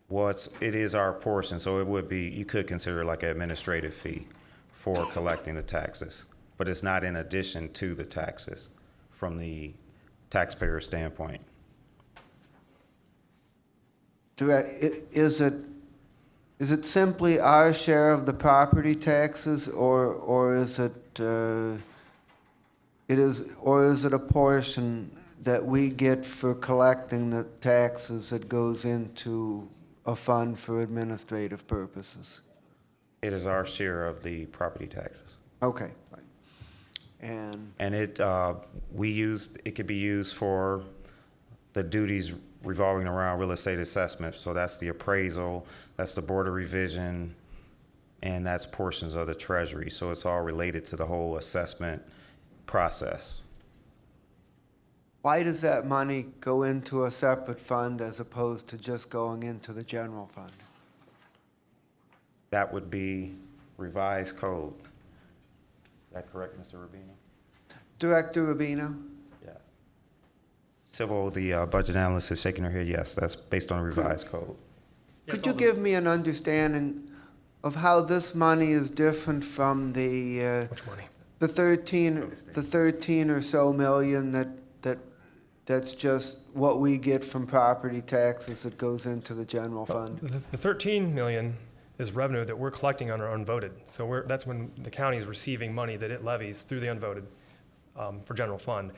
Well, it is our portion, so it would be, you could consider it like an administrative fee for collecting the taxes, but it's not in addition to the taxes from the taxpayer standpoint. Is it simply our share of the property taxes, or is it a portion that we get for collecting the taxes that goes into a fund for administrative purposes? It is our share of the property taxes. Okay. And it could be used for the duties revolving around real estate assessment. So that's the appraisal, that's the board of revision, and that's portions of the treasury. So it's all related to the whole assessment process. why does that money go into a separate fund as opposed to just going into the general fund? That would be revised code. Is that correct, Mr. Rubino? Director Rubino? Yeah. Civil, the budget analyst is shaking her head, yes, that's based on revised code. Could you give me an understanding of how this money is different from the Which money? the 13 or so million that's just what we get from property taxes that goes into the general fund? The 13 million is revenue that we're collecting on our unvoted. So that's when the county is receiving money that it levies through the unvoted for general fund.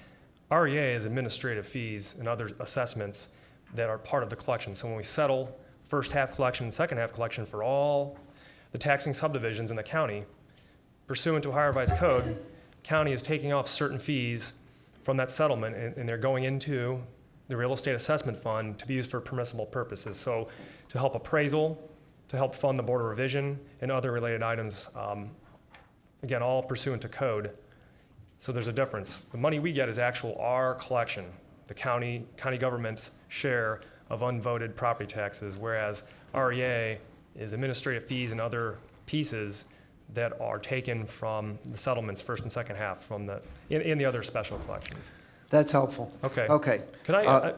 REA is administrative fees and other assessments that are part of the collection. So when we settle first half collection, second half collection for all the taxing subdivisions in the county, pursuant to Ohio Revised Code, county is taking off certain fees from that settlement, and they're going into the real estate assessment fund to be used for permissible purposes. So to help appraisal, to help fund the board of revision, and other related items, again, all pursuant to code. So there's a difference. The money we get is actual our collection, the county government's share of unvoted property taxes, whereas REA is administrative fees and other pieces that are taken from the settlements first and second half from in the other special collections. That's helpful. Okay. Okay. Can I,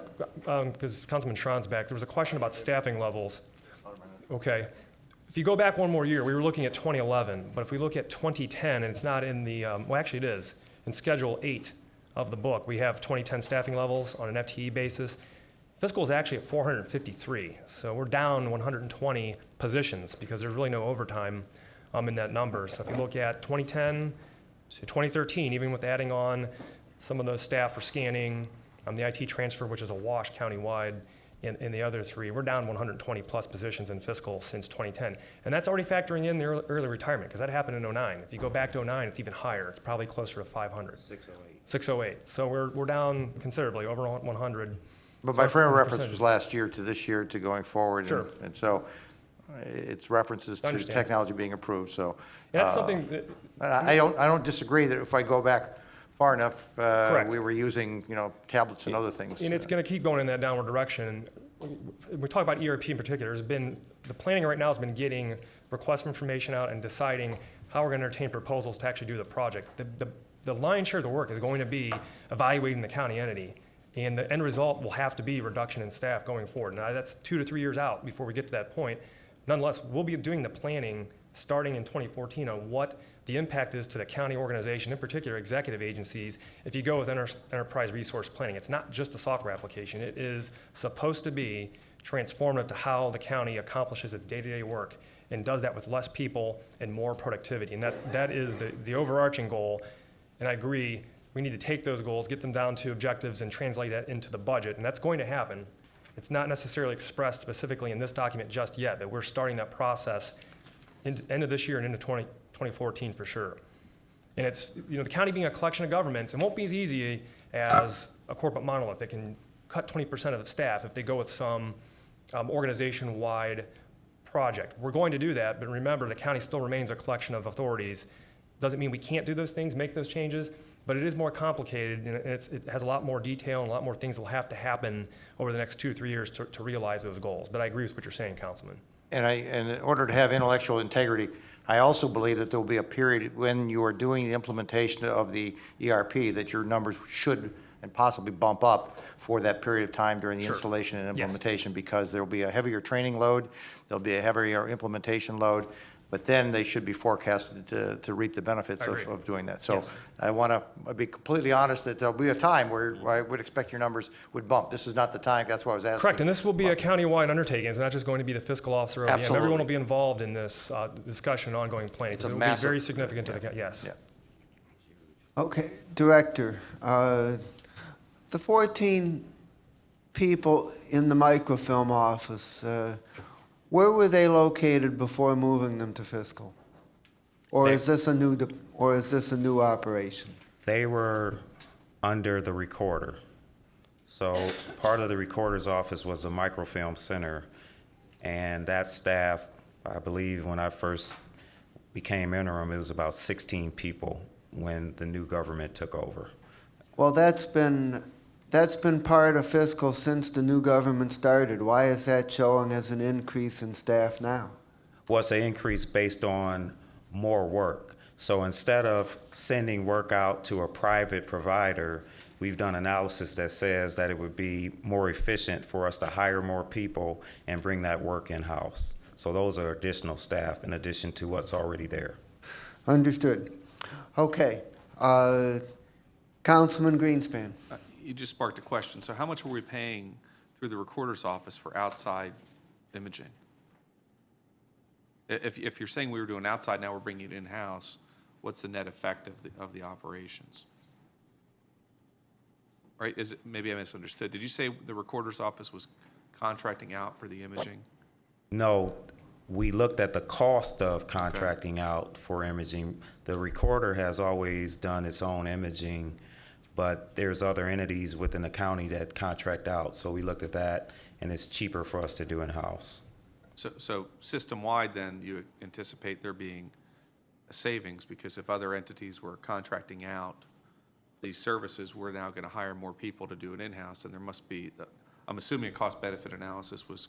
because Councilman Tron's back, there was a question about staffing levels. Okay. If you go back one more year, we were looking at 2011, but if we look at 2010, and it's not in the, well, actually it is, in Schedule 8 of the book, we have 2010 staffing levels on an FTE basis. Fiscal is actually at 453, so we're down 120 positions because there's really no overtime in that number. So if you look at 2010 to 2013, even with adding on some of those staff for scanning, the IT transfer, which is a wash countywide, in the other three, we're down 120 plus positions in fiscal since 2010. And that's already factoring in the early retirement, because that happened in 09. If you go back to 09, it's even higher. It's probably closer to 500. 608. So we're down considerably, over 100. But my frame of reference was last year to this year to going forward. Sure. And so it's references to Understand. technology being improved, so. That's something that, I don't disagree that if I go back far enough, Correct. we were using, tablets and other things. and it's going to keep going in that downward direction. We talk about ERP in particular. The planning right now has been getting requests for information out and deciding how we're going to entertain proposals to actually do the project. The lion's share of the work is going to be evaluating the county entity, and the end result will have to be reduction in staff going forward. Now, that's 2 to 3 years out before we get to that point. Nonetheless, we'll be doing the planning starting in 2014 on what the impact is to the county organization, in particular executive agencies, if you go with enterprise resource planning. It's not just a software application. It is supposed to be transformative to how the county accomplishes its day-to-day work and does that with less people and more productivity. And that is the overarching goal. And I agree, We need to take those goals, get them down to objectives, and translate that into the budget, and that's going to happen. It's not necessarily expressed specifically in this document just yet, but we're starting that process into end of this year and into 2014 for sure. And it's, the county being a collection of governments, it won't be as easy as a corporate monolith that can cut 20% of the staff if they go with some organization-wide project. We're going to do that, but remember, the county still remains a collection of authorities. Doesn't mean we can't do those things, make those changes, but it is more complicated, and it has a lot more detail and a lot more things that will have to happen over the next 2 or 3 years to realize those goals. But I agree with what you're saying, Councilman. And in order to have intellectual integrity, I also believe that there will be a period when you are doing the implementation of the ERP that your numbers should and possibly bump up for that period of time during the installation and implementation, because there will be a heavier training load, there'll be a heavier implementation load, but then they should be forecasted to reap the benefits of doing that. So I want to be completely honest that there'll be a time where I would expect your numbers would bump. This is not the time, that's why I was asking. Correct, and this will be a county-wide undertaking. It's not just going to be the fiscal officer. Absolutely. Everyone will be involved in this discussion and ongoing planning. It's a It will massive- be very significant to the county, yes. Yeah. Okay, Director, the 14 people in the microfilm office, where were they located before moving them to fiscal? Or is this a new operation? They were under the recorder. So part of the recorder's office was a microfilm center, and that staff, I believe when I first became interim, it was about 16 people when the new government took over. Well, that's been part of fiscal since the new government started. Why is that showing as an increase in staff now? Well, it's an increase based on more work. So instead of sending work out to a private provider, we've done analysis that says that it would be more efficient for us to hire more people and bring that work in-house. So those are additional staff in addition to what's already there. Understood. Okay. Councilman Greenspan. You just sparked a question. So how much were we paying through the recorder's office for outside imaging? If you're saying we were doing outside, now we're bringing it in-house, what's the net effect of the operations? Right? Maybe I misunderstood. Did you say the recorder's office was contracting out for the imaging? No, we looked at the cost of contracting out for imaging. The recorder has always done its own imaging, but there's other entities within the county that contract out. So we looked at that, and it's cheaper for us to do in-house. So system-wide, then, you anticipate there being a savings, because if other entities were contracting out these services, we're now going to hire more people to do it in-house, and there must be, I'm assuming a cost-benefit analysis was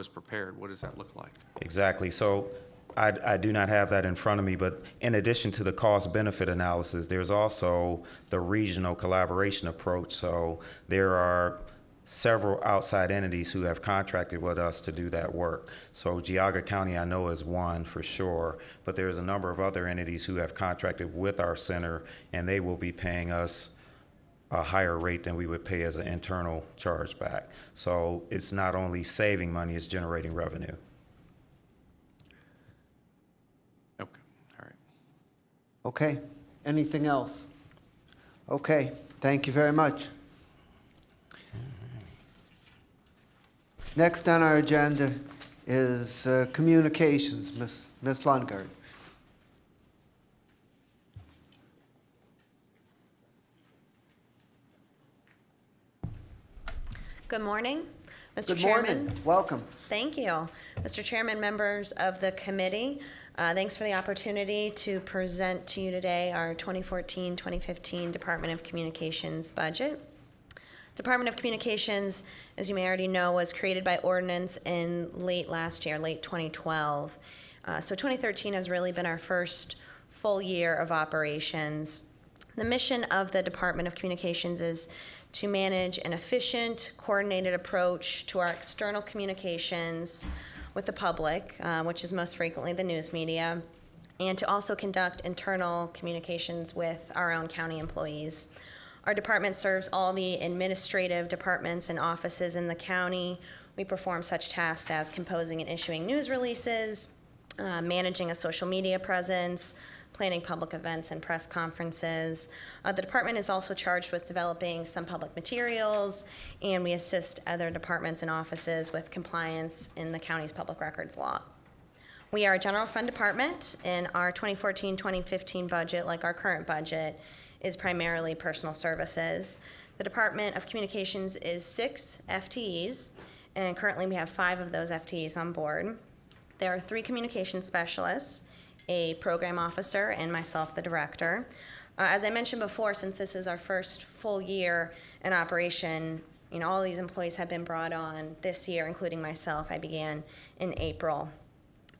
prepared. What does that look like? Exactly. So I do not have that in front of me, but in addition to the cost-benefit analysis, there's also the regional collaboration approach. So there are several outside entities who have contracted with us to do that work. So Geauga County, I know, is one for sure, but there's a number of other entities who have contracted with our center, and they will be paying us a higher rate than we would pay as an internal chargeback. So it's not only saving money, it's generating revenue. Okay, all right. Okay. Anything else? Okay. Thank you very much. Next on our agenda is communications. Ms. Lundgaard. Good morning, Mr. Good Chairman. morning. Welcome. Thank you. Mr. Chairman, members of the committee, thanks for the opportunity to present to you today our 2014-2015 Department of Communications budget. Department of Communications, as you may already know, was created by ordinance in late last year, late 2012. So 2013 has really been our first full year of operations. The mission of the Department of Communications is to manage an efficient, coordinated approach to our external communications with the public, which is most frequently the news media, and to also conduct internal communications with our own county employees. Our department serves all the administrative departments and offices in the county. We perform such tasks as composing and issuing news releases, managing a social media presence, planning public events and press conferences. The department is also charged with developing some public materials, and we assist other departments and offices with compliance in the county's public records law. We are a general fund department, and our 2014-2015 budget, like our current budget, is primarily personal services. The Department of Communications is 6 FTEs, and currently we have 5 of those FTEs on board. There are 3 communications specialists, a program officer, and myself, the director. As I mentioned before, since this is our first full year in operation, all these employees have been brought on this year, including myself. I began in April.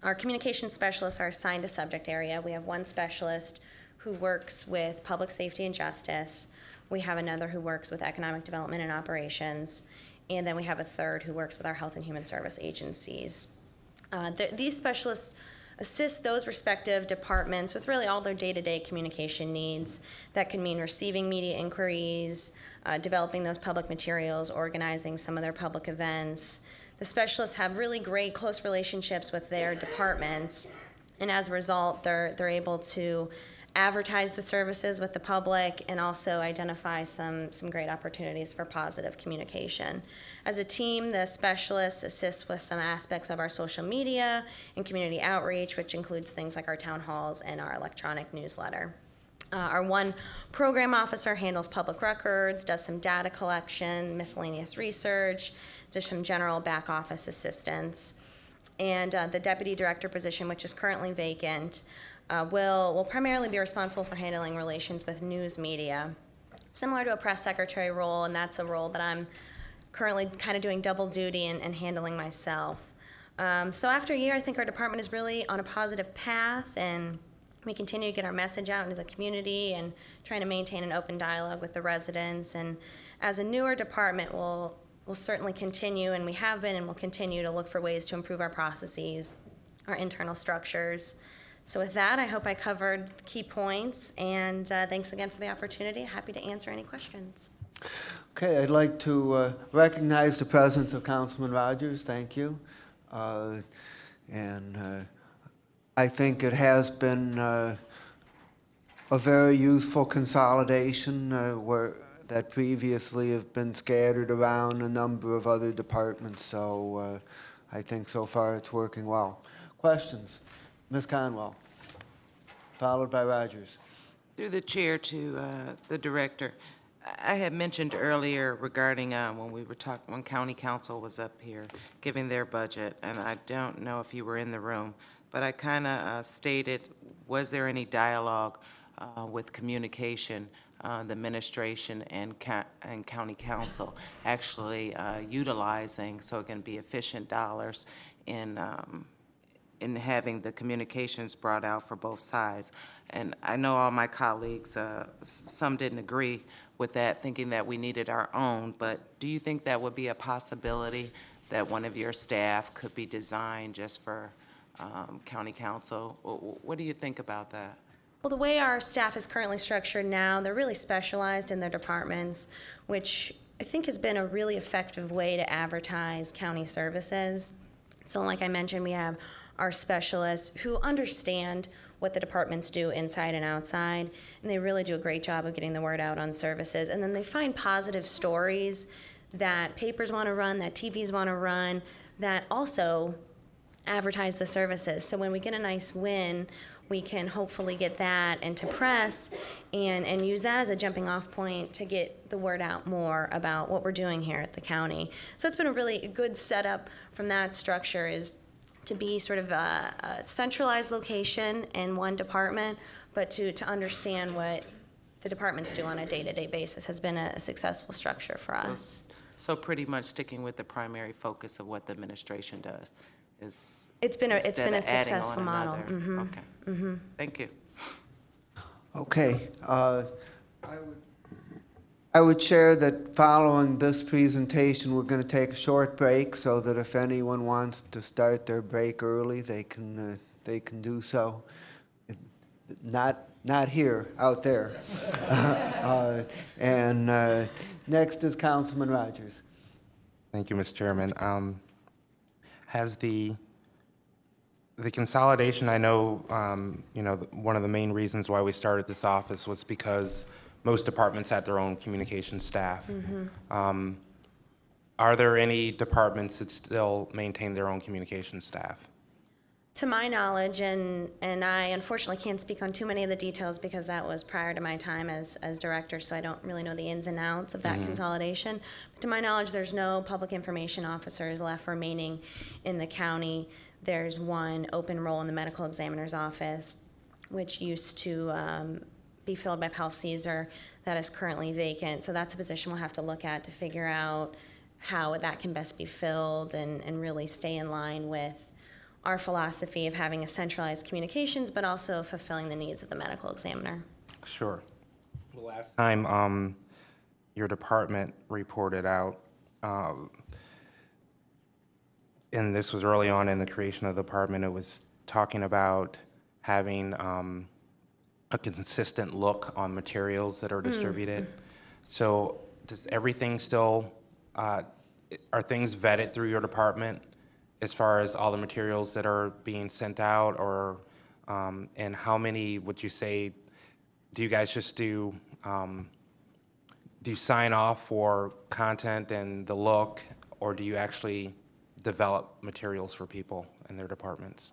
Our communications specialists are assigned a subject area. We have one specialist who works with public safety and justice. We have another who works with economic development and operations. And then we have a third who works with our health and human service agencies. These specialists assist those respective departments with really all their day-to-day communication needs. That can mean receiving media inquiries, developing those public materials, organizing some of their public events. The specialists have really great close relationships with their departments, and as a result, they're able to advertise the services with the public and also identify some great opportunities for positive communication. As a team, the specialists assist with some aspects of our social media and community outreach, which includes things like our town halls and our electronic newsletter. Our one program officer handles public records, does some data collection, miscellaneous research, does some general back office assistance. And the deputy director position, which is currently vacant, will primarily be responsible for handling relations with news media, similar to a press secretary role, and that's a role that I'm currently kind of doing double duty and handling myself. So after a year, I think our department is really on a positive path, and we continue to get our message out into the community and trying to maintain an open dialogue with the residents. And as a newer department, we'll certainly continue, and we have been and will continue to look for ways to improve our processes, our internal structures. So with that, I hope I covered the key points, and thanks again for the opportunity. Happy to answer any questions. Okay, I'd like to recognize the presence of Councilman Rogers. Thank you. And I think it has been a very useful consolidation that previously have been scattered around a number of other departments. So I think so far it's working well. Questions? Ms. Conwell, followed by Rogers. Through the chair to the director, I had mentioned earlier regarding when county council was up here giving their budget, and I don't know if you were in the room, but I kind of stated, was there any dialogue with communication, the administration and county council actually utilizing, so it can be efficient dollars in having the communications brought out for both sides. And I know all my colleagues, some didn't agree with that, thinking that we needed our own, but do you think that would be a possibility that one of your staff could be designed just for county council? What do you think about that? Well, the way our staff is currently structured now, they're really specialized in their departments, which I think has been a really effective way to advertise county services. So like I mentioned, we have our specialists who understand what the departments do inside and outside, and they really do a great job of getting the word out on services. And then they find positive stories that papers want to run, that TVs want to run, that also advertise the services. So when we get a nice win, we can hopefully get that into press and use that as a jumping off point to get the word out more about what we're doing here at the county. So it's been a really good setup from that structure, is to be sort of a centralized location in one department, but to understand what the departments do on a day-to-day basis has been a successful structure for us. So pretty much sticking with the primary focus of what the administration does is. It's been a successful adding on model. another. Mm-hmm. Okay. Mm-hmm. Thank you. Okay. I would share that following this presentation, we're going to take a short break so that if anyone wants to start their break early, they can do so. Not here, out there. And next is Councilman Rogers. Thank you, Mr. Chairman. Has the the consolidation, I know, one of the main reasons why we started this office was because most departments had their own communication staff. Are there any departments that still maintain their own communication staff? To my knowledge, and I unfortunately can't speak on too many of the details because that was prior to my time as director, so I don't really know the ins and outs of that consolidation. But to my knowledge, there's no public information officers left remaining in the county. There's one open role in the medical examiner's office, which used to be filled by Pal Caesar, that is currently vacant. So that's a position we'll have to look at to figure out how that can best be filled and really stay in line with our philosophy of having a centralized communications, but also fulfilling the needs of the medical examiner. Sure. The last time your department reported out, and this was early on in the creation of the department, it was talking about having a consistent look on materials that are distributed. So does everything still, are things vetted through your department as far as all the materials that are being sent out, or and how many would you say, do you guys just do you sign off for content and the look, or do you actually develop materials for people in their departments?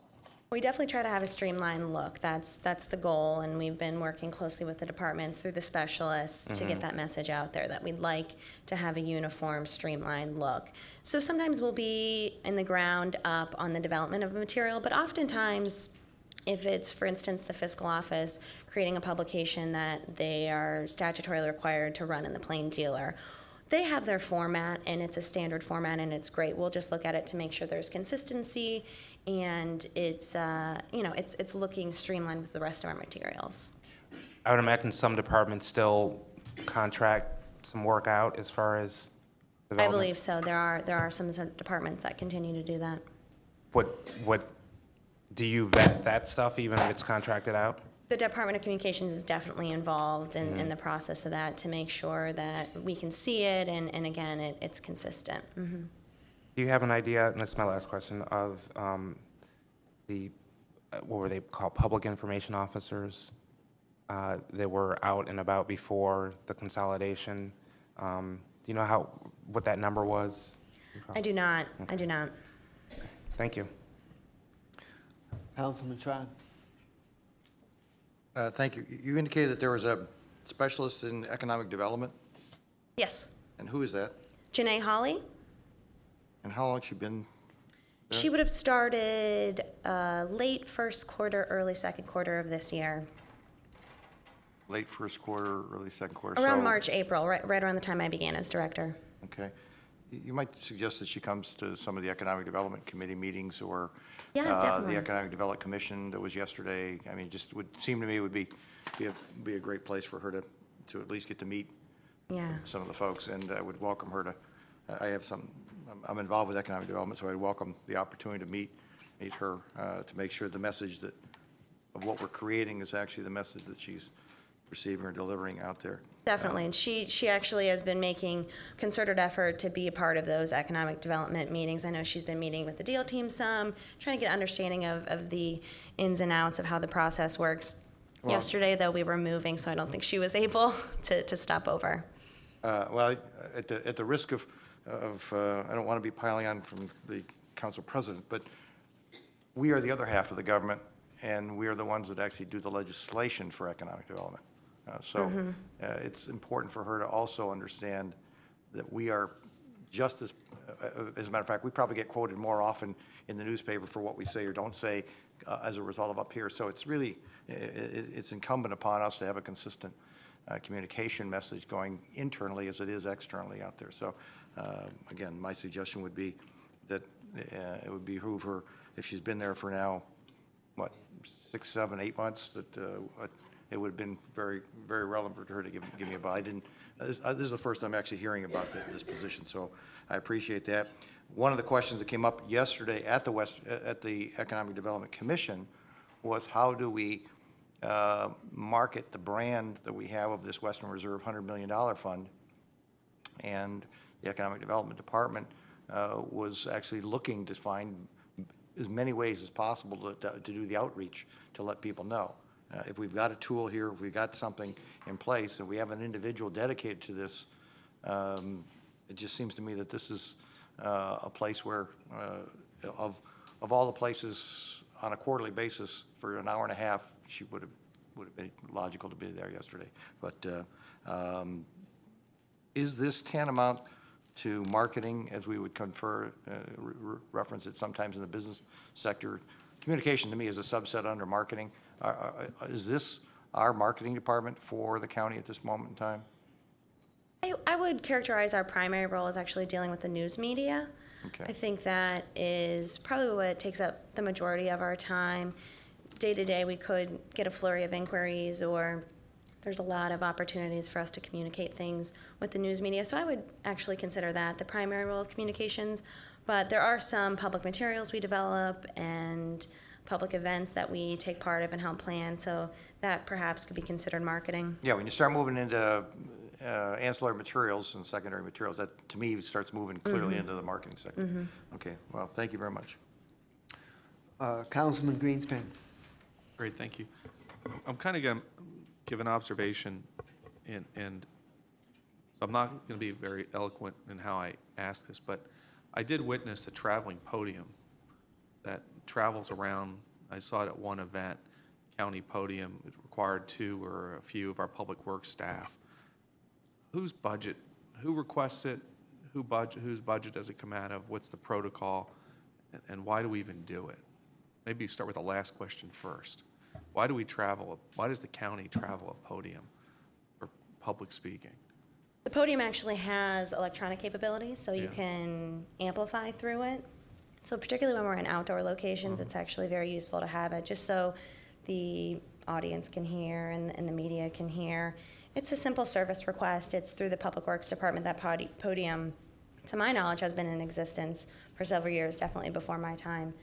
We definitely try to have a streamlined look. That's the goal, and we've been working closely with the departments through the specialists to get that message out there that we'd like to have a uniform, streamlined look. So sometimes we'll be in the ground up on the development of a material, but oftentimes, if it's, for instance, the fiscal office creating a publication that they are statutorily required to run in the Plain Dealer, they have their format, and it's a standard format, and it's great. We'll just look at it to make sure there's consistency, and it's it's looking streamlined with the rest of our materials. I would imagine some departments still contract some work out as far as I development. believe so. There are some departments that continue to do that. What do you vet that stuff even if it's contracted out? The Department of Communications is definitely involved in the process of that to make sure that we can see it, and again, it's consistent. Do you have an idea, and that's my last question, of what were they called, public information officers that were out and about before the consolidation? Do you know what that number was? I do not. I do not. Thank you. Councilman Tron. Thank you. You indicated that there was a specialist in economic development, Yes. and who is that? Janae Hawley? And how long has she been there? She would have started late first quarter, early second quarter of this year. Late first quarter, early second quarter? Around So- March, April, right around the time I began as director. Okay. You might suggest that she comes to some of the Economic Development Committee meetings, or Yeah, definitely. the Economic Development Commission that was yesterday. I mean, just would seem to me it would be a great place for her to at least get to meet Yeah. some of the folks, and I would welcome her to, I'm involved with economic development, so I'd welcome the opportunity to meet her, to make sure the message of what we're creating is actually the message that she's receiving or delivering out there. Definitely, and she actually has been making concerted effort to be a part of those economic development meetings. I know she's been meeting with the deal team some, trying to get understanding of the ins and outs of how the process works. Well- Yesterday, though, we were moving, so I don't think she was able to stop over. Well, at the risk of I don't want to be piling on from the council president, but we are the other half of the government, and we are the ones that actually do the legislation for economic development. So it's important for her to also understand that we are just as a matter of fact, we probably get quoted more often in the newspaper for what we say or don't say as a result of up here. So it's really, it's incumbent upon us to have a consistent communication message going internally as it is externally out there. So again, my suggestion would be that it would behoove her, if she's been there for now, 6, 7, 8 months, that it would have been very, very relevant for her to give me a bite. I didn't. This is the first time actually hearing about this position, so I appreciate that. One of the questions that came up yesterday at the Economic Development Commission was, how do we market the brand that we have of this Western Reserve $100 million fund? And the Economic Development Department was actually looking to find as many ways as possible to do the outreach, to let people know. If we've got a tool here, if we've got something in place, and we have an individual dedicated to this, it just seems to me that this is a place where, of all the places on a quarterly basis for an hour and a half, she would have been logical to be there yesterday. But is this tantamount to marketing, as we would reference it sometimes in the business sector? Communication to me is a subset under marketing. Is this our marketing department for the county at this moment in time? I would characterize our primary role as actually dealing with the news media. Okay. I think that is probably what takes up the majority of our time. Day to day, we could get a flurry of inquiries, or there's a lot of opportunities for us to communicate things with the news media. So I would actually consider that the primary role of communications. But there are some public materials we develop and public events that we take part of and help plan. So that perhaps could be considered marketing. Yeah, when you start moving into ancillary materials and secondary materials, that to me starts moving clearly into the marketing sector. Okay, well, thank you very much. Councilman Greenspan. Great, thank you. I'm kind of going to give an observation, and so I'm not going to be very eloquent in how I ask this, but I did witness a traveling podium that travels around. I saw it at one event, county podium. It required 2 or a few of our public works staff. Whose budget? Who requests it? Whose budget does it come out of? What's the protocol? And why do we even do it? Maybe start with the last question first. Why do we travel? Why does the county travel a podium for public speaking? The podium actually has electronic capabilities, so you Yeah. can amplify through it. So particularly when we're in outdoor locations, it's actually very useful to have it, just so the audience can hear and the media can hear. It's a simple service request. It's through the Public Works Department. That podium, to my knowledge, has been in existence for several years, definitely before my time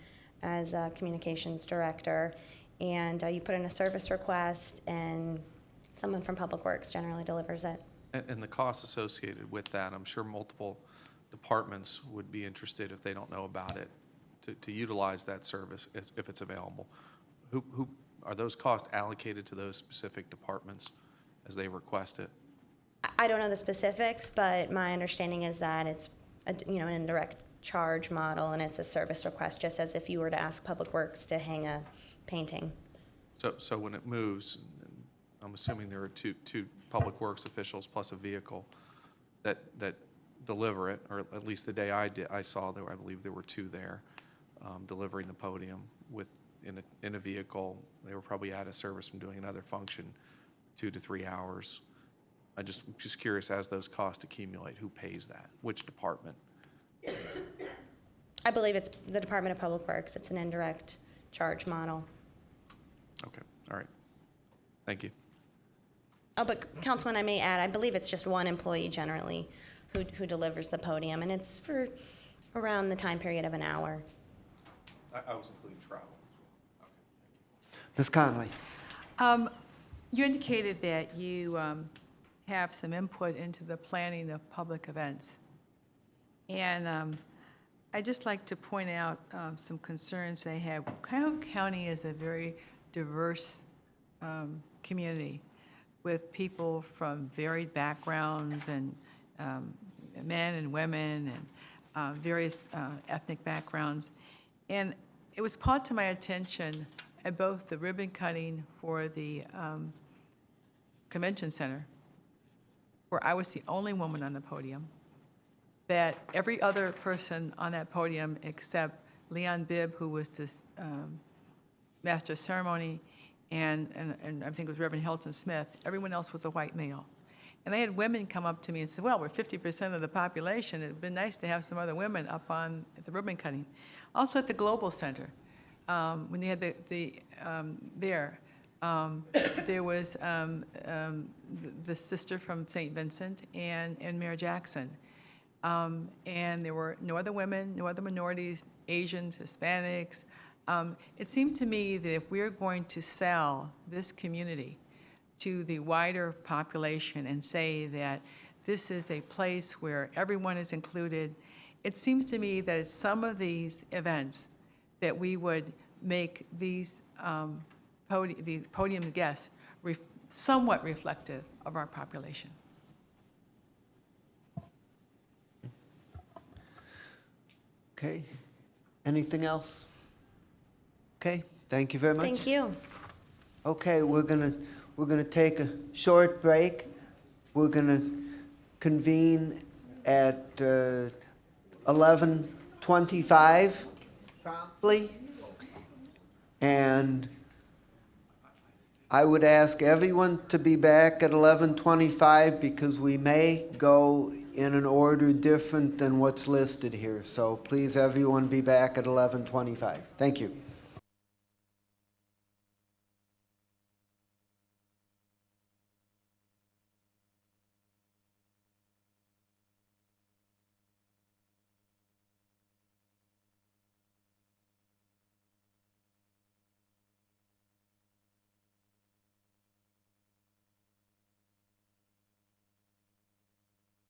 as a communications director. And you put in a service request, and someone from Public Works generally delivers it. And the costs associated with that, I'm sure multiple departments would be interested, if they don't know about it, to utilize that service if it's available. Who are those costs allocated to those specific departments as they request it? I don't know the specifics, but my understanding is that it's an indirect charge model, and it's a service request, just as if you were to ask Public Works to hang a painting. So when it moves, I'm assuming there are two Public Works officials plus a vehicle that deliver it, or at least the day I saw there, I believe there were 2 there delivering the podium in a vehicle. They were probably out of service from doing another function 2 to 3 hours. I'm just curious, as those costs accumulate, who pays that? Which department? I believe it's the Department of Public Works. It's an indirect charge model. Okay, all right. Thank you. Oh, but Councilman, I may add, I believe it's just one employee generally who delivers the podium, and it's for around the time period of an hour. I was including travel as well. Okay. Ms. Conley. You indicated that you have some input into the planning of public events. And I'd just like to point out some concerns they have. Cuyahoga County is a very diverse community with people from varied backgrounds, and men and women, and various ethnic backgrounds. And it was brought to my attention at both the ribbon cutting for the convention center, where I was the only woman on the podium, that every other person on that podium except Leon Bibb, who was this master of ceremony, and I think it was Reverend Hilton Smith, everyone else was a white male. And I had women come up to me and say, well, we're 50% of the population. It'd been nice to have some other women up on at the ribbon cutting. Also at the Global Center, when they had there was the sister from St. Vincent and Mayor Jackson. And there were no other women, no other minorities, Asians, Hispanics. It seemed to me that if we're going to sell this community to the wider population and say that this is a place where everyone is included, it seems to me that at some of these events, that we would make these these podium guests somewhat reflective of our population. Okay. Anything else? Okay, thank you very much. Thank you. Okay, we're gonna take a short break. We're gonna convene at 11:25 promptly. And I would ask everyone to be back at 11:25 because we may go in an order different than what's listed here. So please, everyone, be back at 11:25. Thank you.